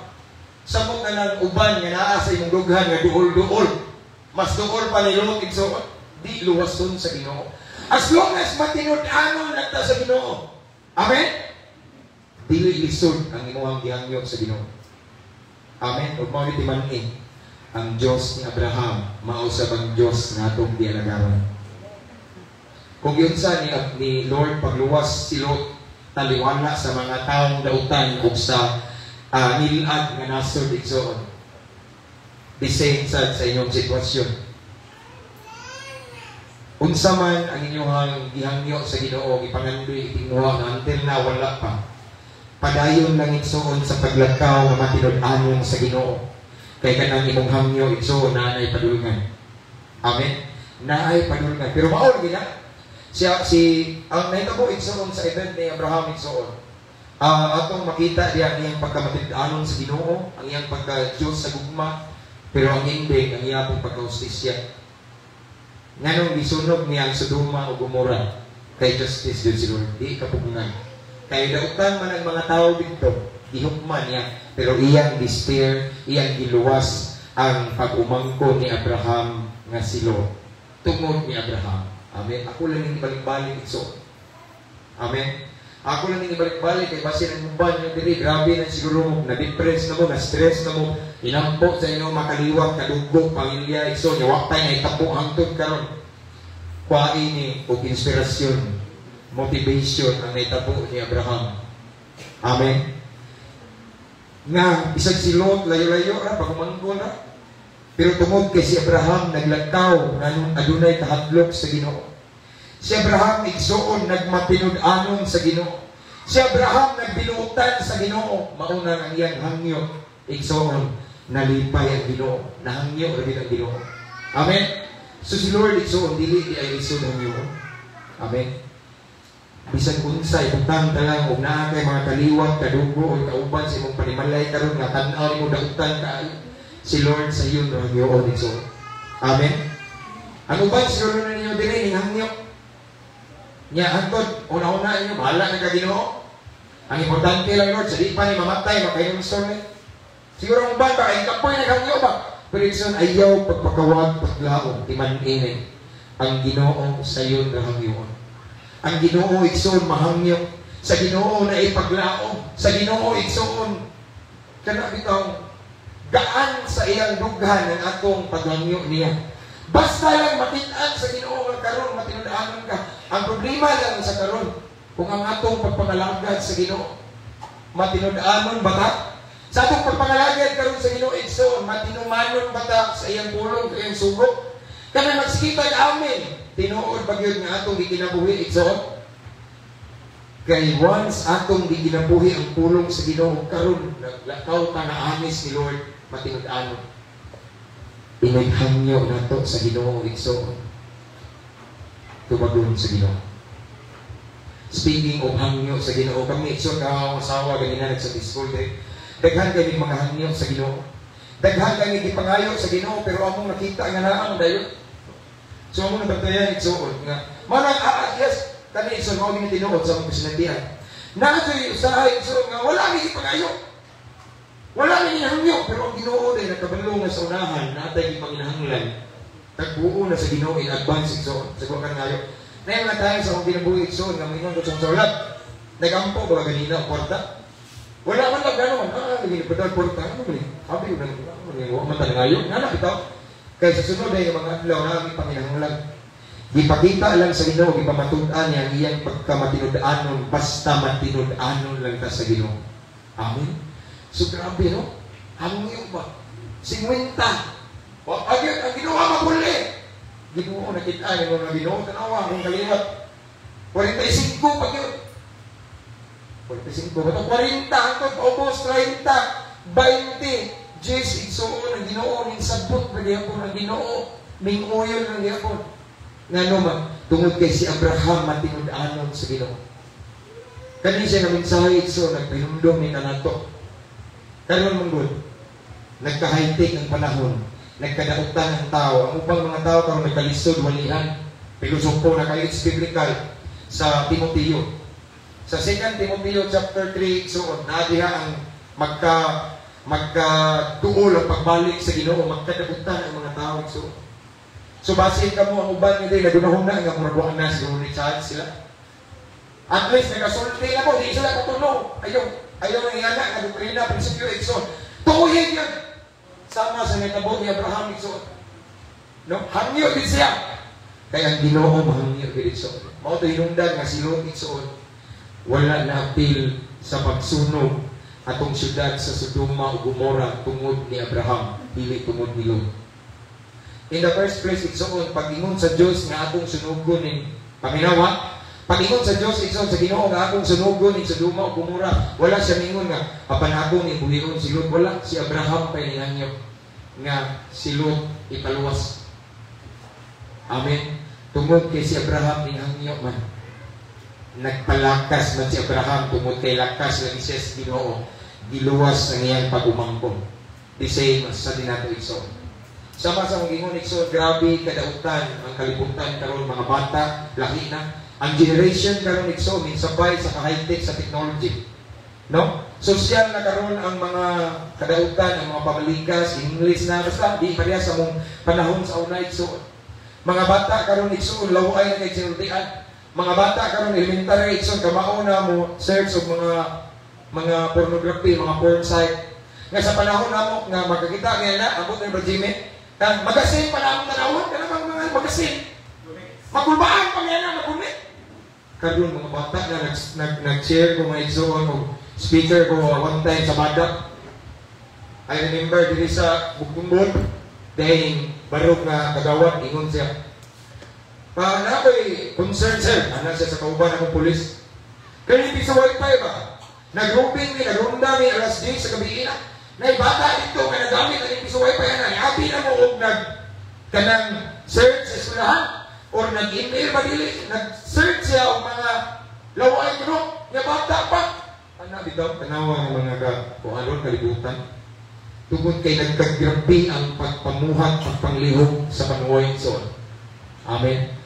Sabot na lang uban nga naa sa imong dughan nga duol-duol. Mas duol pa ni Lot Igsoon. Di luwason sa Ginoo. As long as matinud-anon nagta sa Ginoo. Amen? Dili lisod ang imuhang gihangyo sa Ginoo. Amen? Ug mao ni timan-in ang Dios ni Abraham mausab ang Dios nga atong gialagaran. Kung yun sa ni Lord pagluwas si Lot taliwala sa mga taong dautan ug sa nilad nga nasod Igsoon. Bisayng sad sa inyong sitwasyon. Unsa man ang inyong gihangyo sa Ginoo, ipangandoy, itinguha nga until na wala pa. Padayon lang Igsoon sa paglakaw nga matinud-anon sa Ginoo. Kay kanang imong hangyo Igsoon naay padulngan. Amen. Naay padulngan. Pero mao gina ang nahitabo Igsoon sa event ni Abraham Igsoon. Atong makita diya ang iyang pagkamatinud-anon sa Ginoo, ang iyang pagka-Diyos sa gugma, pero ang hindi, ang iyang pagka-ustisya. Nganong gisunog niya ang Sodoma o Gomora kay justice dun si Lord, di kapugngan. Kay dautan man ang mga tao dito, gihukman niya, pero iyang despair, iyang giluwas ang pag-umangko ni Abraham nga si Lot. Tungod ni Abraham. Amen. Ako lang yung balik-balik Igsoon. Amen. Ako lang yung ibalik-balik, kay basi ng uban nyo diri, grabe na siguro mo, na-depress na mo, na-stress na mo, inampo sa inyo, makaliwag, kadugog, pamilya, iso, niwaktay na itapo hangtod karon. Kuhain ni o inspirasyon, motivation ang naitabo ni Abraham. Amen. Nga, isang silot, layo-layo na, pagumanggo na. Pero tungod kay si Abraham, naglagtaw, na adunay kahadlok sa Ginoo. Si Abraham, igsoon, nagmatinud-anon sa Ginoo. Si Abraham, nagbinuutan sa Ginoo. Mauna ang iyang hangyo, igsoon, nalipay ang Ginoo. Nahangyo rin ang Ginoo. Amen. So si Lord, igsoon, dili di ay igsoon ang Ginoo. Amen. Bisan unsay butang talang og naa kay mga kaliwat, kadugo o kauban sa imong panimalay karon nga tan-aw mo dautan kaayo. Si Lord sa iyo no Ginoo igsoon. Amen. Ang uban siguro na ninyo diri ning hangyo. Nya hangtod una-una inyo bahala na ka Ginoo. Ang importante lang Lord, sa di pa ni mamatay makainom sorry. Siguro ang uban ba ay kapoy na hangyo ba? Pero igsoon ayaw pagpakawag paglaom timan-inin ang Ginoo sa iyo nga hangyo. Ang Ginoo igsoon mahangyo, sa Ginoo na ipaglao, sa Ginoo igsoon kana bitaw gaan sa iyang dughan ang atong paghangyo niya. Basta lang matin-an sa Ginoo nga karon matinud-anon ka. Ang problema lang sa karon kung ang atong pagpangalagad sa Ginoo matinud-anon bata. Sa atong pagpangalagad karon sa Ginoo igsoon matinumanon bata sa iyang pulong, sa iyang sugo. Kana magsikita amin. Tinuod ba yun nga atong gikinabuhi igsoon? Kay once atong gikinabuhi ang pulong sa Ginoo karon naglakaw ta na amis ni Lord matinud-anon. Inaghangyo nato sa Ginoo igsoon. Tumagon sa Ginoo. Speaking of hangyo sa Ginoo, kami igsoon ka asawa ganina sa school day. Daghan kami mga hangyo sa Ginoo. Daghan kami gipangayo sa Ginoo pero among nakita nga naang dayon. So, mo nabagtayan igsoon nga. Manang yes, tani igsoon mo ni tinuod sa mga personalidad. Naatoy usahay igsoon nga wala ni ipangayo. Wala ni hangyo pero ang Ginoo ay nakabalo nga sa unahan natay gipanginahanglan. Tagbuo na sa Ginoo in advance igsoon sa kuan ngayo. Nay nga tayo sa akong ginabuhi igsoon nga mingon ko sa ulat. Nagampo ba ganina ang kwarta? Wala man lang ganoon. Lagi padal porta ano ba ni? Abi na wa man ta ngayo. Nana bitaw. Kaya sa sunod ay mga adlaw na aming panginahanglan. Gipakita lang sa Ginoo, gipamatud-an niya ang iyang pagkamatinud-anon, basta matinud-anon lang ta sa Ginoo. Amen? So grabe, no? Hangyo ba? 50. Agad, ang Ginoo maguli. Ginoo, nakita niyo mga Ginoo, tanawa, kung kaliwat. 45 pag yun. 45, ito 40, hangtod, paubos, 30, 20. Diyos, igsoon ang Ginoo, ning sabot na gihapon ang Ginoo, ning oil ng gihapon. Nga naman, tungod kay si Abraham matinud-anon sa Ginoo. Kani siya na mensahe igsoon, nagpahimdom ni kanato. Karon manggod, nagka-high-tech ang panahon, nagkadautan ang tao. Ang upang mga tao karon nagkalisod, walihan, pilosopo na kayo, it's biblical sa Timoteo. Sa 2 Timoteo chapter 3, igsoon, nadiha ang magduol ang pagbalik sa Ginoo, magkadabutan ang mga tao. So basin ka mo ang uban nila, nagunahon na ang murabuan na siguro ni Chad sila. At least, nagasulti na mo, di sila kutuno. Ayaw nang iyanak, nagdukrina, prinsipyo, ikson. Tuhin yan! Sama sa netabo ni Abraham, ikson. No? Hangyo din siya. Kaya ang Ginoo, mahangyo din ikson. Mao ito hinungdan nga silong ikson. Wala na apil sa pagsunog atong syudad sa Sodoma o Gomora tungod ni Abraham, dili tungod ni Lot. In the first place, igsoon, pag-ingon sa Diyos nga atong sunugon ni paminawa, pag-ingon sa Diyos, igsoon sa Ginoo nga atong sunugon ni Sodoma o Gomora, wala siya mingon nga, papanakong ni buhiron si Lot, wala, si Abraham pa ininganyo nga si Lot ipaluwas. Amen. Tungod kay si Abraham ininganyo man. Nagpalakas man si Abraham tungod kay lakas ng siya sa Ginoo, giluwas ang iyang pag-umangkon. The same as sa dinato igsoon. Sama sa mga ingon igsoon, grabe kadautan ang kalibutan karon mga bata, lahi na. Ang generation karon igsoon minsabay sa ka-high-tech sa technology. No? Social na karon ang mga kadautan, ang mga pamalikas, English na basta di pareha sa mong panahon sa una igsoon. Mga bata karon igsoon laway na kay sinultian. Mga bata karon elementary igsoon kamao na mo search og mga pornography, mga porn site. Nga sa panahon namo nga makakita niya na abot na Jimmy, kang magasin pa namo tanawon kana mga magasin. Magulbaan pa niya na magunit. Karon mga bata na nag-share ko mga igsoon og speaker ko one time sa Badak. I remember diri sa Bugbumbon dahil barog nga kagawad ingon siya. Na ako'y concern, sir. Anak siya sa kauban akong pulis. Kanipin sa wifi ba? Nag-roping mi, nag-ronda mi, alas 10 sa gabi na. Naibata dito, nga nagamit ang sa wifi na. Happy na mo og nag-kanang search sa eskwelahan. Or nag-email ba dili? Nag-search siya o mga laway ko. Nga bata pa. Anak dito, tanawa ng mga kuhalon, kalibutan. Tungkol kay nagkagrabe ang pagpamuhat, pagpanglihog sa panuoy soon. Amen.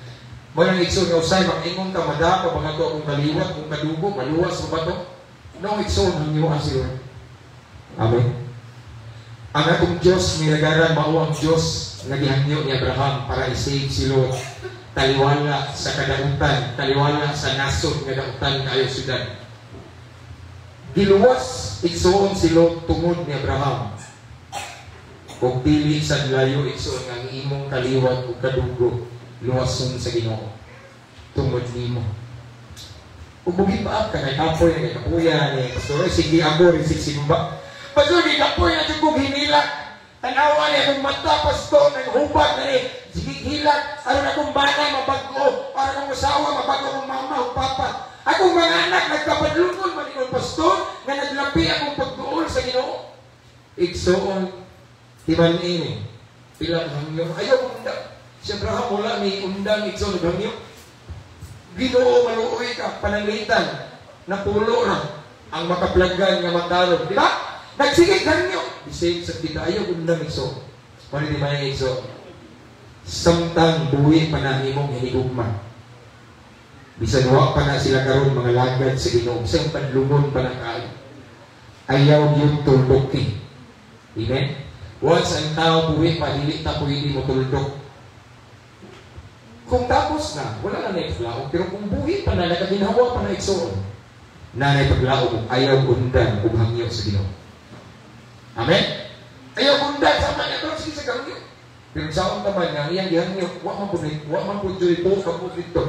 Walang igsoon nga usay, mag-ingon ka, madapa, baka ito akong kaliwat, kung kadugo, maluwas mo ba ito? No, igsoon, ang iyo ang Lord. Amen. Ang atong Diyos, nilagaran, mao ang Diyos, nagihangyo ni Abraham para isave si Lot. Taliwala sa kadautan, taliwala sa nasod nga dautan kayo syudad. Giluwas, igsoon si Lot tungod ni Abraham. Kung pili sa layo, igsoon ang imong kaliwat o kadugo, luwason sa Ginoo tungod nimo. Ubugi pa ka kay kapoy na kay kapuya ni pastor sige abo rin simba. Pastor di kapoy na jud kog hinila. Tanawa ni akong mata pastor nang hubad na ni sige hilak aron akong bana mabag-o para akong asawa mabag-o akong mama ug papa. Akong mga anak nagkapadlungon man ikong pastor nga naglapi akong pagduol sa Ginoo. Igsoon timan ini pila hangyo ayaw mo si Abraham wala ni undang igsoon ng hangyo. Ginoo maluoy ka, pananglitan, napulo na ang makaplaggan nga magdarog. Di ba? Nagsigig hangyo. The same sa kita, ayaw undang igsoon. Pwede di may igsoon. Samtang buwi pa na imong hinigugma. Bisan wa pa na sila karon mga lagad sa Ginoo. Bisan panlungon pa na kayo. Ayaw yung tuldokin. Amen? Once ang tao buwi pa, dili ta pwede mo tuldok. Kung tapos na, wala na naipaglaog. Pero kung buhi pa na, nakaginhawa pa na igsoon, na naipaglaog, ayaw undan kung hangyo sa Ginoo. Amen? Ayaw undan sa mga ito, sige sa hangyo. Pero saan naman nga, iyang gihangyo, wak man po dito, kapos dito.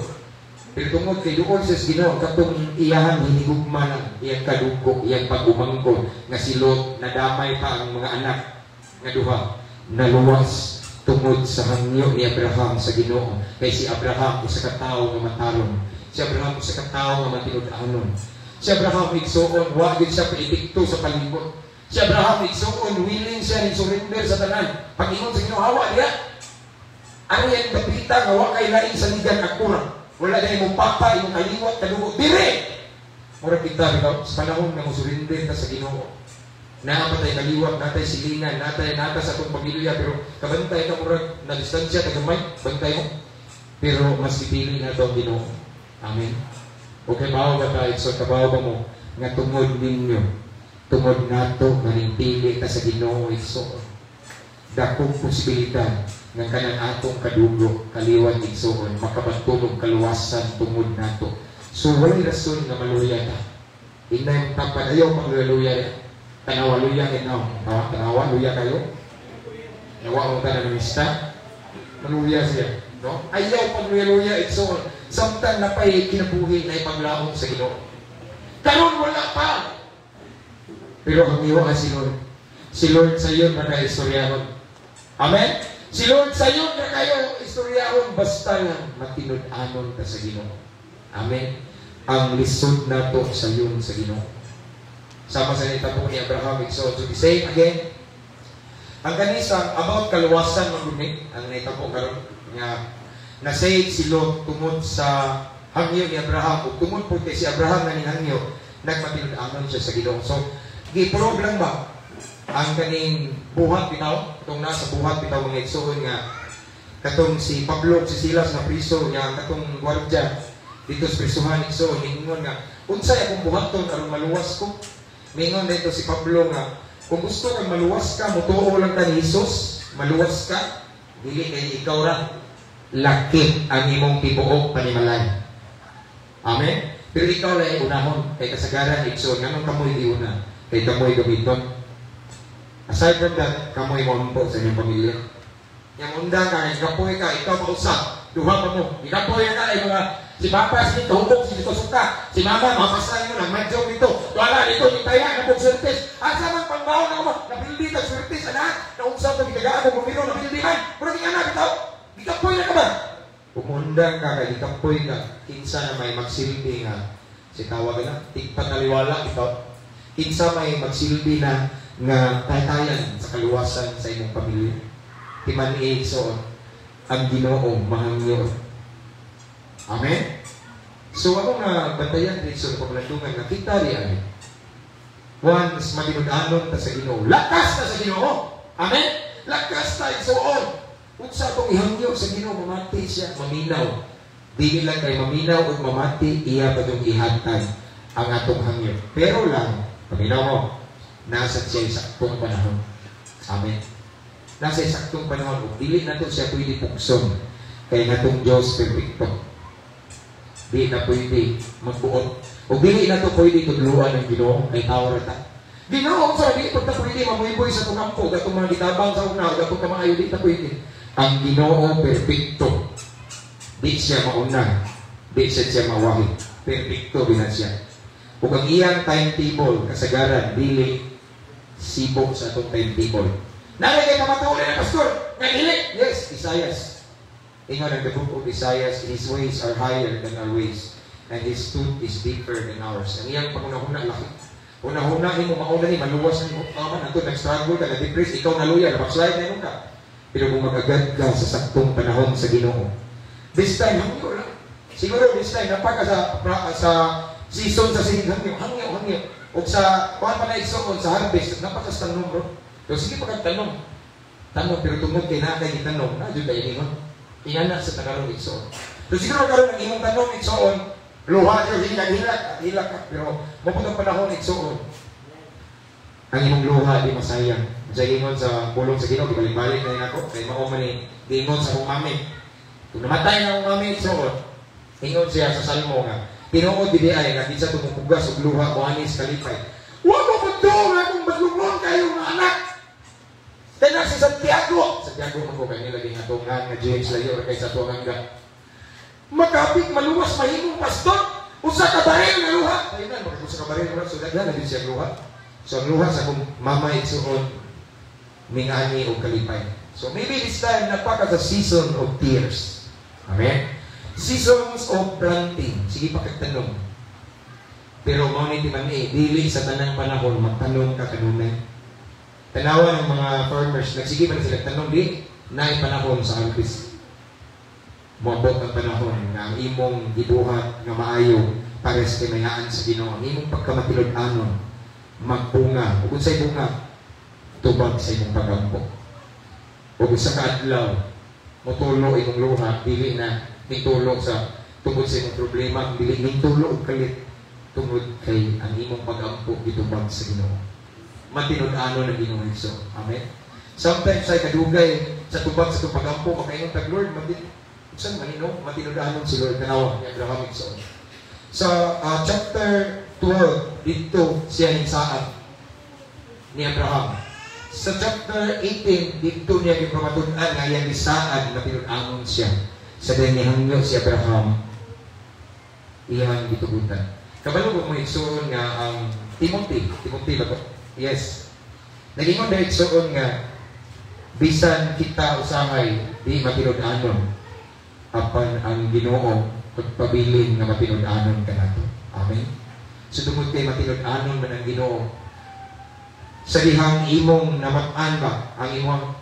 Pero tungod kay doon sa Ginoo, katong iyahang hinigugma ng iyang kadugo, iyang pag-umangko, nga si Lot, nadamay pa ang mga anak, nga duha, naluwas, tungod sa hangyo ni Abraham sa Ginoo. Kay si Abraham usa ka tawo nga matarong. Si Abraham usa ka tawo nga matinud-anon. Si Abraham igsoon wa gid siya paidikto sa palibot. Si Abraham igsoon willing siya ni surrender sa tanan. Pag-ingon sa Ginoo hawa diha. Ano yan kapita nga wa kay lain sa ligan akura. Wala na imong papa, imong kaliwat, kadugo. Dire! Mura kita bitaw sa panahon nga mo surrender ta sa Ginoo. Naapatay kaliwat, natay silingan, natay sa itong pamilya, pero kabantay ka murag na distansya, tagamay, bantay mo. Pero mas pipili na ito ang Ginoo. Amen. O kay bawa ba tayo, so kabawa ba mo, nga tungod ninyo, tungod nato, manipili ka sa Ginoo, igsoon. Dakong posibilidad, ng kanang atong kadugo, kaliwat igsoon, makapatulog kaluwasan tungod nato. So, walang rason na maluya ka. Inay mong tapan, ayaw pang luya ya. Tanawa luya kayo. Tanawa luya kayo. Nawa mo tayo ng mista. Maluya siya. No? Ayaw pang luya igsoon. Samtang napay kinabuhi na ipaglaong sa Ginoo. Karon wala pa. Pero ang iwa ka si Lord. Si Lord sa iyo na ka-istoryahon. Amen? Si Lord sa iyo na kayo istoryahon basta lang matinud-anon ka sa Ginoo. Amen? Ang lisod na to sa iyo sa Ginoo. Sama sa nita po ni Abraham, so to be saying again, ang kanisang about kaluwasan magunit, ang nita po karon nga na-save si Lot tungod sa hangyo ni Abraham, o tungod po kay si Abraham na ni hangyo, nagmatinud-anon siya sa Ginoo. So, gi-problem ba ang kaning buhat bitaw, itong nasa buhat bitaw mga igsoon nga katong si Pablo, si Silas na priso nga katong gwardya dito sa prisuhan igsoon, ningon nga unsay akong buhaton aron maluwas ko. Mingon dito si Pablo nga, kung gusto kang maluwas ka, mutuo lang ka ni Jesus, maluwas ka, dili kay ikaw ra, lakit ang imong tibuok panimalay. Amen? Pero ikaw lang unahon, kay kasagaran, ikson, ganun kamoy iuna, kay kamoy gamiton. Aside from that, kamoy mo po sa inyong pamilya. Yang undang ka, ikapoy ka, ikaw mausap, duha pa mo. Ikapoy ka, ay mga, si Papa, si Tuhok, si Tito Suka, si Mama, mapasahin mo lang, madjong dito, wala dito, itaya, napong surtis. Asa man pangbaon ako, napildi ka surtis, anak, nausap na gitagaan mo, bumilo, napildihan. Pero di anak, ikapoy na ka ba? Umundang ka, kay ikapoy ka, kinsa na may magsilbi nga, si tawag na, tigpataliwala, ikaw. Kinsa may magsilbi na, nga taytayan sa kaluwasan sa imong pamilya. Timan so ang Ginoo mahangyo. Amen? So ako nga bantayan dito sa paglandungan nga kita riyan. Once maginud-anon ta sa Ginoo. Lakas ta sa Ginoo. Amen? Lakas ta igsuon. Unsa tong ihangyo sa Ginoo mamati siya, maminaw. Dili lang kay maminaw ug mamati iya padung ihatag ang atong hangyo. Pero lang, paminaw mo, nasa siya saktong panahon. Amen? Nasa saktong panahon. Dili na ito siya pwede pukson. Kaya na itong Diyos perfecto. Di na pwede magbuot. O dili na ito pwede tudluan ng Ginoo. Ay tawar ta. Ginoo, sa di ito na pwede mamuiboy sa itong kampo. Gatong mga gitabang sa una. Gatong kamaayo, di na pwede. Ang Ginoo perfecto. Di siya mauna. Di siya mawahid. Perfecto binan siya. Kung ang iyang timetable, kasagaran, dili sibok sa itong timetable. Nalagay na matuloy na pastor. Naghilig. Yes, Isaias. Ingon ang the book of Isaias, his ways are higher than our ways, and his truth is deeper than ours. Ang iyang pangunahuna laki. Una-huna mo mauna ni maluwas ng kaman ato nag-struggle ka, na-depress, ikaw naluya, na-backslide na ka. Pero kung mag-agad ka sa saktong panahon sa Ginoo, this time, hangyo lang. Siguro this time, napaka sa season sa sining hangyo. O sa, kuhan pa na igsoon sa harvest, napakas tanong bro. So sige pagkagtanong. Tanong, pero tungod kay nakay itanong, na dyan tayo ingon. Ingana sa tagalog igsoon. So siguro karoon ang imong tanong igsoon, luha siya, hilak ka. Pero mapunang panahon igsoon. Ang imong luha, di masayang. Sa ingon sa pulong sa Ginoo, balik-balik na yun ako. Kaya mauman ni, di ingon sa kong mami. Kung namatay na akong mami igsoon, ingon siya sa salmo nga, tinuod di ay, nga di sa tumupugas o luha o anis kalipay. Huwag mo po doon akong maglungon kayo mga anak! Kaya si Santiago mo kayo nilagay nga itong nga James Layor kay sa tuwang hanggang magkapit, maluwas, mahimong pastor usa ka baril na luha ayun na, usa ka baril na sulat na din siya luha so ang luha sa kong mama itsuon mingani o kalipay so maybe this time napaka sa season of tears. Amen? Seasons of planting. Sige pakagtanong pero mauniti man dili sa tanang panahon magtanong ka kanunay. Tanawa ng mga farmers, nagsige man sila tanong di na panahon sa harvest. Moabot ang panahon na ang imong gibuhat nga maayo pares kay mayaan sa Ginoo. Ang imong pagkamatilod-anon magbunga. Ug unsay bunga? Tubag sa imong pagampo. Ug usa ka adlaw motulo imong luha dili na nitulo sa tungod sa imong problema, dili nitulo og kalit tungod kay ang imong pagampo gitubag sa Ginoo. Matinud-ano ng Ginoo Hesus. Amen? Sometimes ay kadugay sa tubag sa pagampo, makaingon tag Lord, saan manino? Matinud-ano si Lord, kanawa ni Abraham Hesus. Sa chapter 12, dito siya hinsaan ni Abraham. Sa chapter 18, dito niya gipamatunan nga iyang hisaan na tinud-anon siya. Sa dinihangyo si Abraham, iyang gitugutan. Kabalo ko mo igsuon nga ang Timothy ba ito? Yes. Nagingon dahil igsuon nga bisan kita usahay di matinud-anon apan ang Ginoo pagpabilin nga matinud-anon ka nato. Amen? So tungod kay matinud-anon man ang Ginoo sa dihang imong namat-an ba ang imong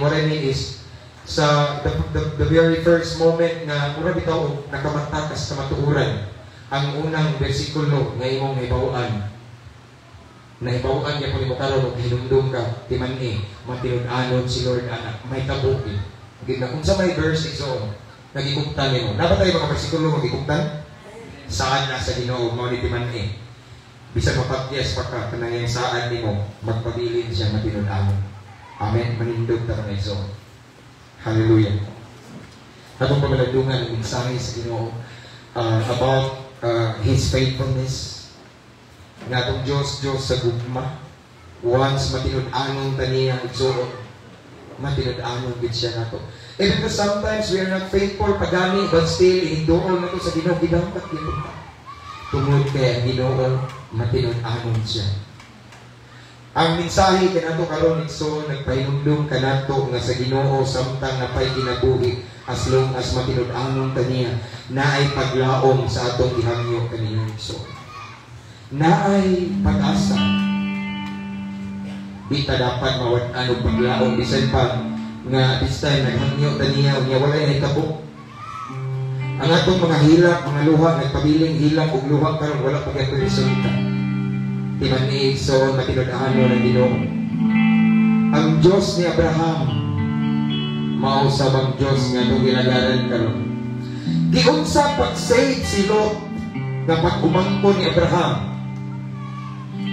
what I mean is sa the very first moment nga mura bitaw nakamatakas sa matuuran ang unang bersikulo nga imong nahibawaan niya kung karon og hinumdum ka timan-i matinud-anon si Lord anak may kabuki gid na kung sa may verse igsoon nagikuptan nimo dapat tayo mga bersikulo magikuptan saan na sa Ginoo mao ni timan-i bisan mapatyas pa ka kanang saan nimo magpabilin siya matinud-anon. Amen. Manindog ta mga igsoon. Hallelujah. Atong pamalandungan ng mensahe sa Ginoo about His faithfulness. Nga itong Diyos sa gugma. Once matinud-anon taniya igsuon, matinud-anon gid siya nato. Even though sometimes we are not faithful pagani, but still ihindoon nato sa Ginoo gidapat gyud ta. Tungod kay ang Ginoo matinud-anon siya. Ang mensahe kanato karon igsoon nagpahinumdum kanato nga sa Ginoo samtang napay kinabuhi as long as matinud-anon taniya naay paglaom sa atong gihangyo kaniya igsoon. Naay pag-asa. Di ta dapat mawad-ano paglaom bisan pa nga this time naghangyo taniya unya walay nahitabo. Ang atong mga hilak, mga luha nagpabiling hilak ug luha karon wala pa gyud resulta. Timan-ig so matinud-anon ang Ginoo. Ang Diyos ni Abraham mao sabang Diyos nga itong ginagaran karon. Giunsa pag-save si Lot nga pag-umangkon ni Abraham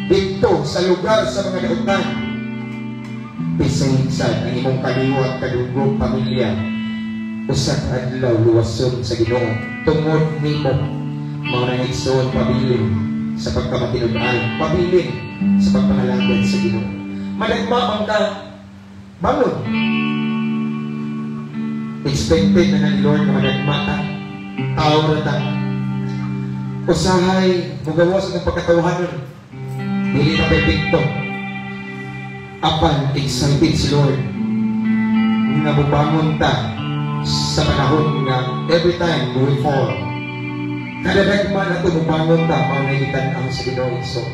dito sa lugar sa mga dautan. Pisaysan ang imong kaliwat kadugog pamilya usa ka adlaw luwason sa Ginoo tungod nimo mao na igsoon pabilin sa pagkamatinud-an, pabilin sa pagpanalangin sa Ginoo. Madagma man ka bangon. Expected na ng Lord na madagma ta, tao na ta. Usahay mugawas ang pagkatawhanon. Dili ka perfecto. Apan excited si Lord nga bubangon ta sa panahon nga every time we will fall. Kada dagma na ito bubangon ta mao na gitan-aw sa Ginoo so.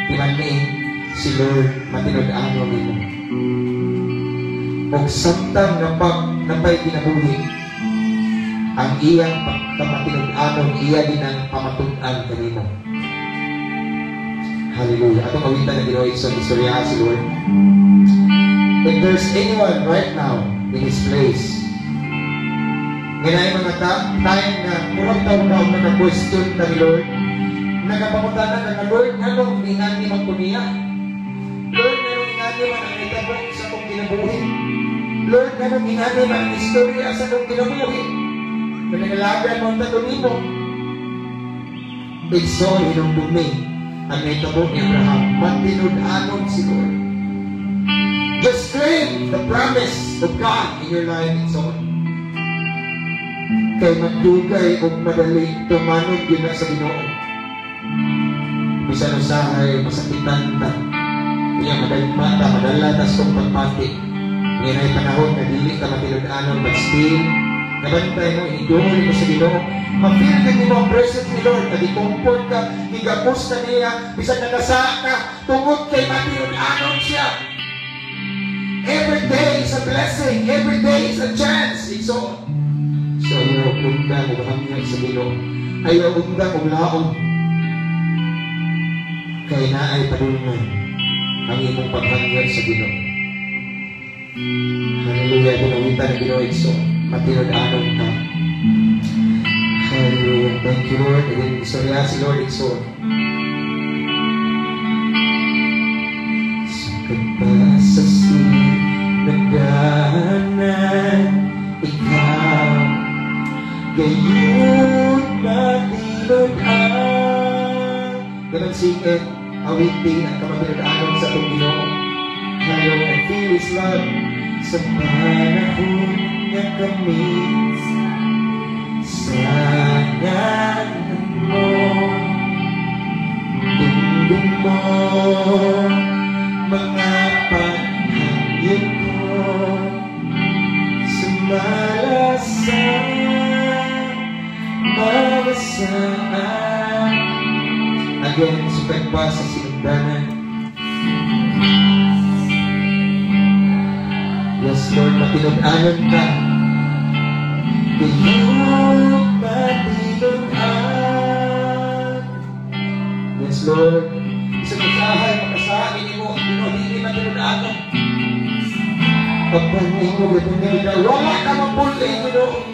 Timani si Lord matinud-anon nimo. Og samtang napay kinabuhi ang iyang pagkamatinud-anon iya din ang pamatud-an kanimo. Hallelujah. Atong awitan na Ginoo sa istorya si Lord. If there's anyone right now in His place, ganay mga time na murag taon na naka-question ta ni Lord, nagapamutanan na Lord, anong ingan ni magkuniya? Lord, anong ingan ni man ang itabok sa kong kinabuhi? Lord, anong ingan ni man ang istorya sa kong kinabuhi? Kanagalagan mo ang tatunin mo. It's all hinumbog me. Ang naitabo ni Abraham, matinud-anon si Lord. Just claim the promise of God in your life and so on. Kay magdugay o madali tumanod yun na sa Ginoo. Bisan usahay, masakitan ta. Kaya madagma ta, madala ta sa pagpati. Ngayon ay panahon na dili ka matinud-anon, but still, nabantay mo, idol mo sa Ginoo. Ma-feel ka mo ang presence ni Lord, nag-comfort ka, higapos na niya, bisan nagasa ka, tungod kay matinud-anon siya. Every day is a blessing, every day is a chance. It's all. So, ayaw undang o bahangyan sa Ginoo. Ayaw undang o laon. Kaya na ay padulungan ang imong paghangyan sa Ginoo. Hallelujah. Pinawitan ng Ginoo ito. Matinud-anon ka. Hallelujah. Thank you, Lord. Again, istorya si Lord ito. Sakit pa sa sinagdahanan ikaw gayon matinud-an. Ganun sikit, awitin ang kamatinud-anon sa itong Ginoo. Hallelujah. And feel His love sa panahon niya kami. Sangahan mo, tundong mo, mga paghangin ko, sumalasan, mabasaan. Again, sukat pa sa sinugdanan. Yes, Lord, matinud-anon ka. Gayon matinud-an. Yes, Lord. Isang usahay, makasahin mo, hindi matinud-anon. Pagpanin mo, gano'n wala ka mapuli, Ginoo.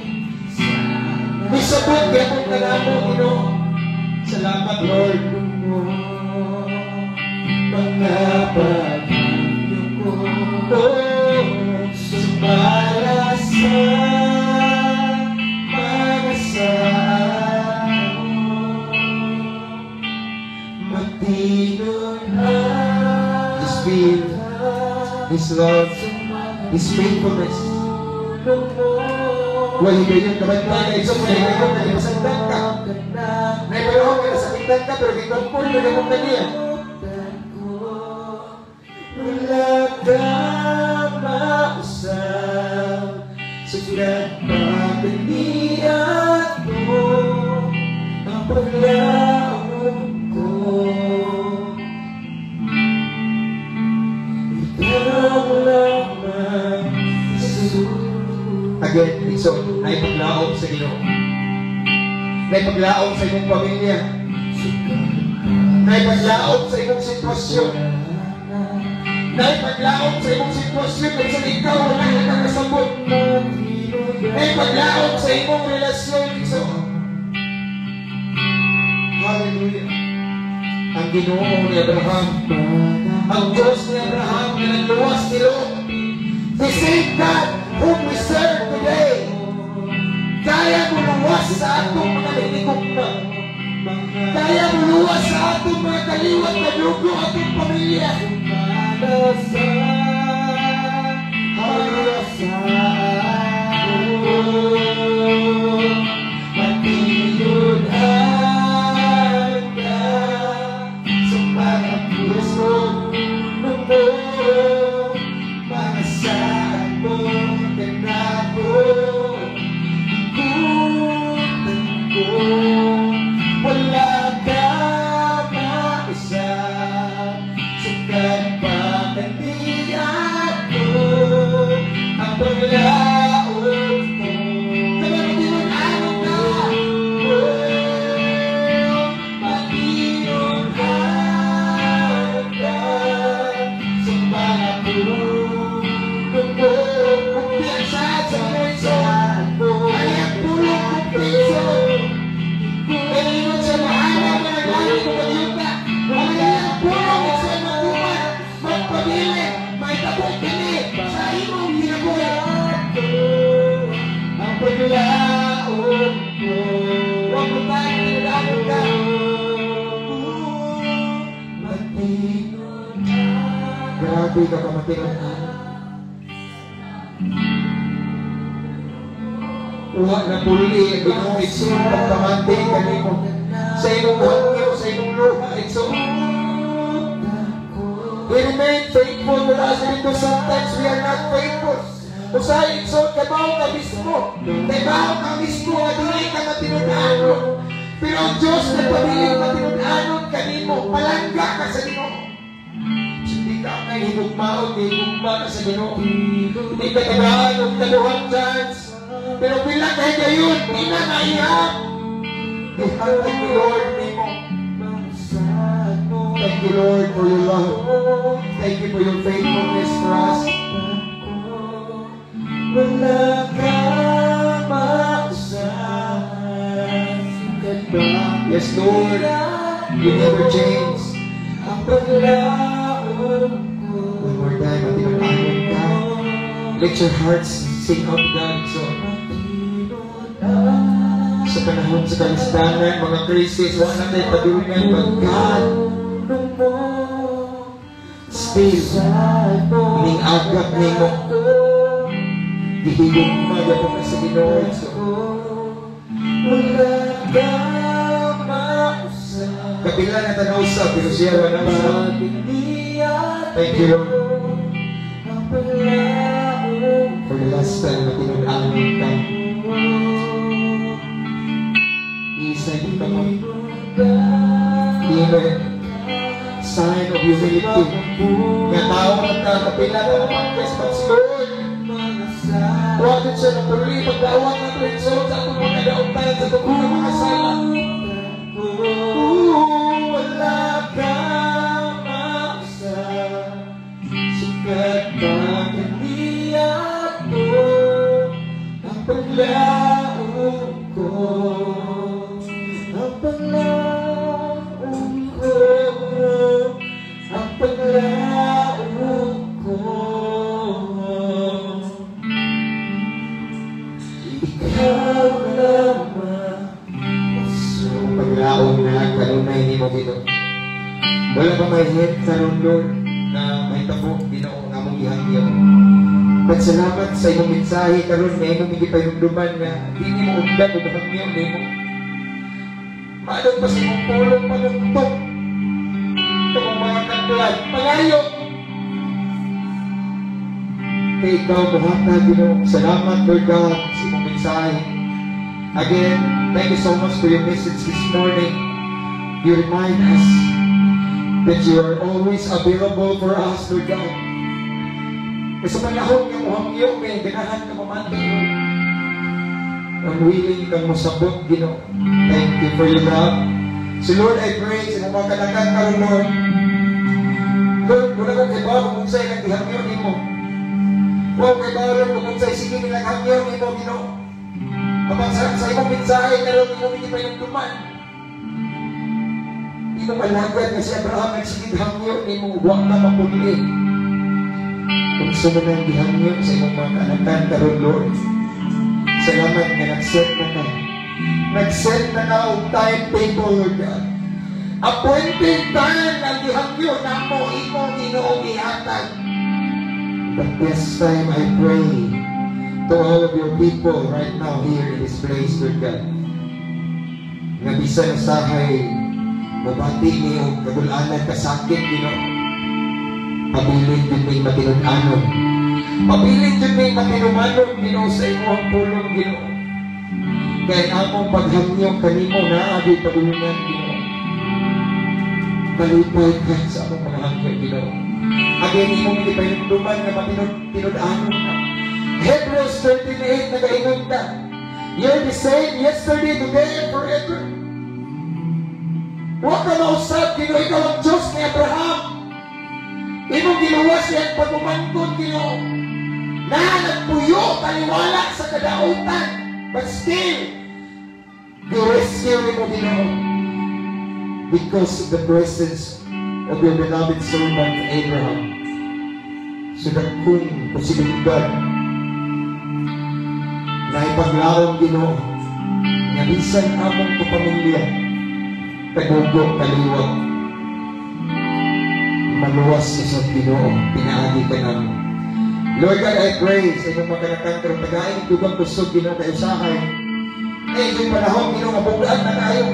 Misabot, gano'n ka na mo, Ginoo. Salamat, Lord. Mga pag-ibig ko, sumalasan, magasaan mo. love, His faithfulness. Wala gayon kabantay na isang may gayon na ipasagdan ka. Naiparoon ka na sakitan ka, pero kikumpul na gamong kaniya. Wala ka mausap, sugat pa kaniya mo, ang paglaon ko. Again, so, naipaglaom sa Ginoo. Naipaglaom sa imong pamilya. Naipaglaom sa imong sitwasyon. Naipaglaom sa imong sitwasyon kung saan ikaw wala ka nakasabot. Naipaglaom sa imong relasyon. So, hallelujah. Ang Ginoo ni Abraham, ang Diyos ni Abraham na nagluwas ni Lot, the same God whom we serve today, kaya buluwas sa atong mga linikong na, kaya buluwas sa atong mga kaliwat na dugo atong pamilya. Grabe ka kamatingan. Uwa na puli, Ginoo Igsoon, pagkamanting kanimo sa imong hangyo, sa imong luha, Igsoon. We remain faithful with us, even though sometimes we are not faithful. Usahay, Igsoon, kabaw ka mismo. Kabaw ka mismo, na dili ka matinunanon. Pero ang Diyos na pabiling matinunanon kanimo, palangga ka sa Ginoo. Hindi ka may higugmaon, may higugma ka sa Ginoo. Hindi ka tagaan ng kaluhang chance. Pero bilang kayo gayon, hindi na naihap. Thank you, Lord, nimo. Thank you, Lord, for your love. Thank you for your faithfulness for us. Wala ka mausap. Yes, Lord, you never change. One more time, matinong-anong ka. Let your hearts sing out God. So, sa panahon sa kalistanan, mga crisis, wala na tayo padulungan, but God, still, ning agap nimo, gihigong magap na sa Ginoo. So, wala ka mausap. Kapila na tanaw sa, pero siya wala na. Thank you, Lord. For the last time na tinunangan ka. Isa yung tamang sign of humility. Nga tao ng kapila na naman Christmas, Lord. Huwag din siya na tuloy pagdawang ng Prinson sa atong mga dauntayan sa tungkol ng mga sala. Wala ka mausap, sukat pa kaniya ko, ang paglaon ko, ang paglaon ko, ang paglaon ko. Ikaw naman, ang paglaon na kanunay ni mo dito. Wala pa may hit sa Lord na may tabo, Ginoo nga mong ihangyan. Salamat sa imong mensahe karon nga imong gipahinumduman nga dili mo ugdan o bahagyo nimo. Maadong pa sa imong pulong panugtog. Ito mga kantuan, pangayo. Kaya ikaw buhatag Ginoo. Salamat Lord God sa imong mensahe. Again, thank you so much for your message this morning. You remind us that you are always available for us, Lord God. Kasi panahon yung uhangyo, may ganahan ka mamati, Lord. I'm willing kang masabot, Ginoo. Thank you for your love. So Lord, I pray sa mga kanakan karon, Lord. Lord, wala kong kibaw kung sa'yo nang ihangyo ni mo. Huwag kibaw, Lord, kung sa'yo sige nilang hangyo ni mo, Ginoo. Kapag sa imong mensahe, karon mo hindi pa yung duman. Hindi mo malagad na si Abraham nagsigid hangyo ni mo, huwag na mapuli. Kung saan na gihangyo sa imong mga kanakan karon, Lord. Salamat nga nag-set na na. Nag-set na na ang timetable, Lord God. Appointed time ang gihangyo na mo, imo Ginoo gihatag. But this time I pray to all of your people right now here in this place, Lord God. Nga bisan sahay, mabati niyo, kagulanan, kasakit, Ginoo. Pabilin din may matinunanon. Pabilin din may matinumanon, Ginoo, sa imong pulong, Ginoo. Kaya among paghangyo kanimo na agi pagulungan, Ginoo. Malipay ka sa among paghangyo, Ginoo. Again, imong ipahinumduman nga matinunanon na. Hebrews 13:8 nagaingon ka. You're the same yesterday, today, and forever. Huwag ka mausap, Ginoo, ikaw ang Diyos ni Abraham. Imong giluwas yan pagumangkot, Ginoo. Na nagpuyo, taliwala sa kadautan. But still, you rescue mo, Ginoo. Because of the presence of your beloved servant, Abraham. So that kung posibilidad na ipaglaong, Ginoo, nga bisan among kapamilya, tagugo, kaliwag, maluwas sa Ginoo, pinaagi ka namin. Lord God, I pray sa inyong mga kanakantong tagain, dugang kusog, Ginoo, kayo sahay. Yung panahon, Ginoo, mabugaan na tayo.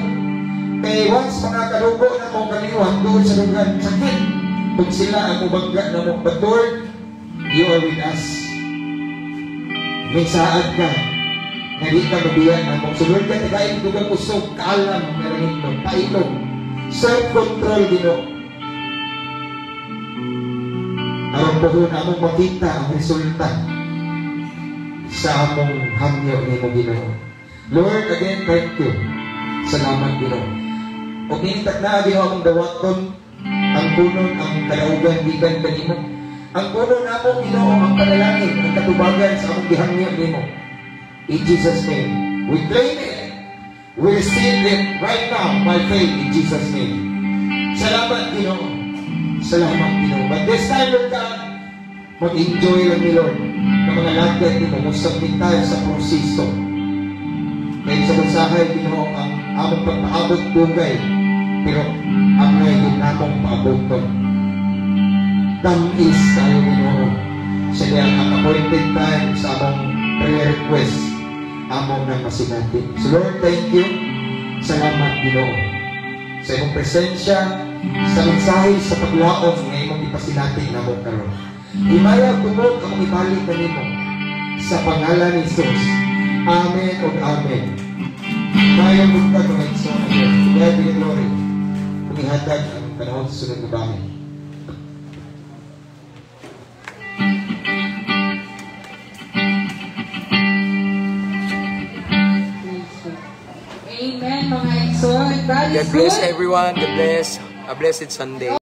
Kaya once mga karugo na mong kaliwag doon sa lugar, sakit, kung sila ang umangga na mong, but Lord, you are with us. May saad ka, na di ka mabiyan na mong. So Lord God, tagain, dugang kusog, kaalam, narahin mo, pailog, self-control, Ginoo. Aron po na among makita ang resulta sa among hangyo ni mo, Ginoo. Lord, again, thank you. Salamat, Ginoo. O kinitak na, Ginoo, among dawaton, ang punon, ang kalaugan, gigan kanimo. Ang punon na mo, Ginoo, ang panalangin, ang katubagan sa among gihangyo ni mo. In Jesus' name, we claim it. We receive it right now by faith in Jesus' name. Salamat, Ginoo. Salamat, Ginoo. But this time, Lord God, mag-enjoy lang ni Lord na mga lagyan ni mo. Musabit tayo sa proseso. Kaya sa bansahay, Ginoo, ang among pagpaabot bugay. Pero ang ngayon namong paaboton. Tamis tayo, Ginoo. Sa ang appointed time sa among prayer request, among nang masinati. So Lord, thank you. Salamat, Ginoo. Sa imong presensya, sa mensahe, sa paglaom ng imong ipasinati na mo karon. Himaya tungod ang ibalik na nimo sa pangalan ni Jesus. Amen o Amen. Kaya bukta ng Edson again. God be the glory. Paghihatag ang panahon sa sunod na bahay. Amen, mga Edson. God bless everyone. God bless. A blessed Sunday.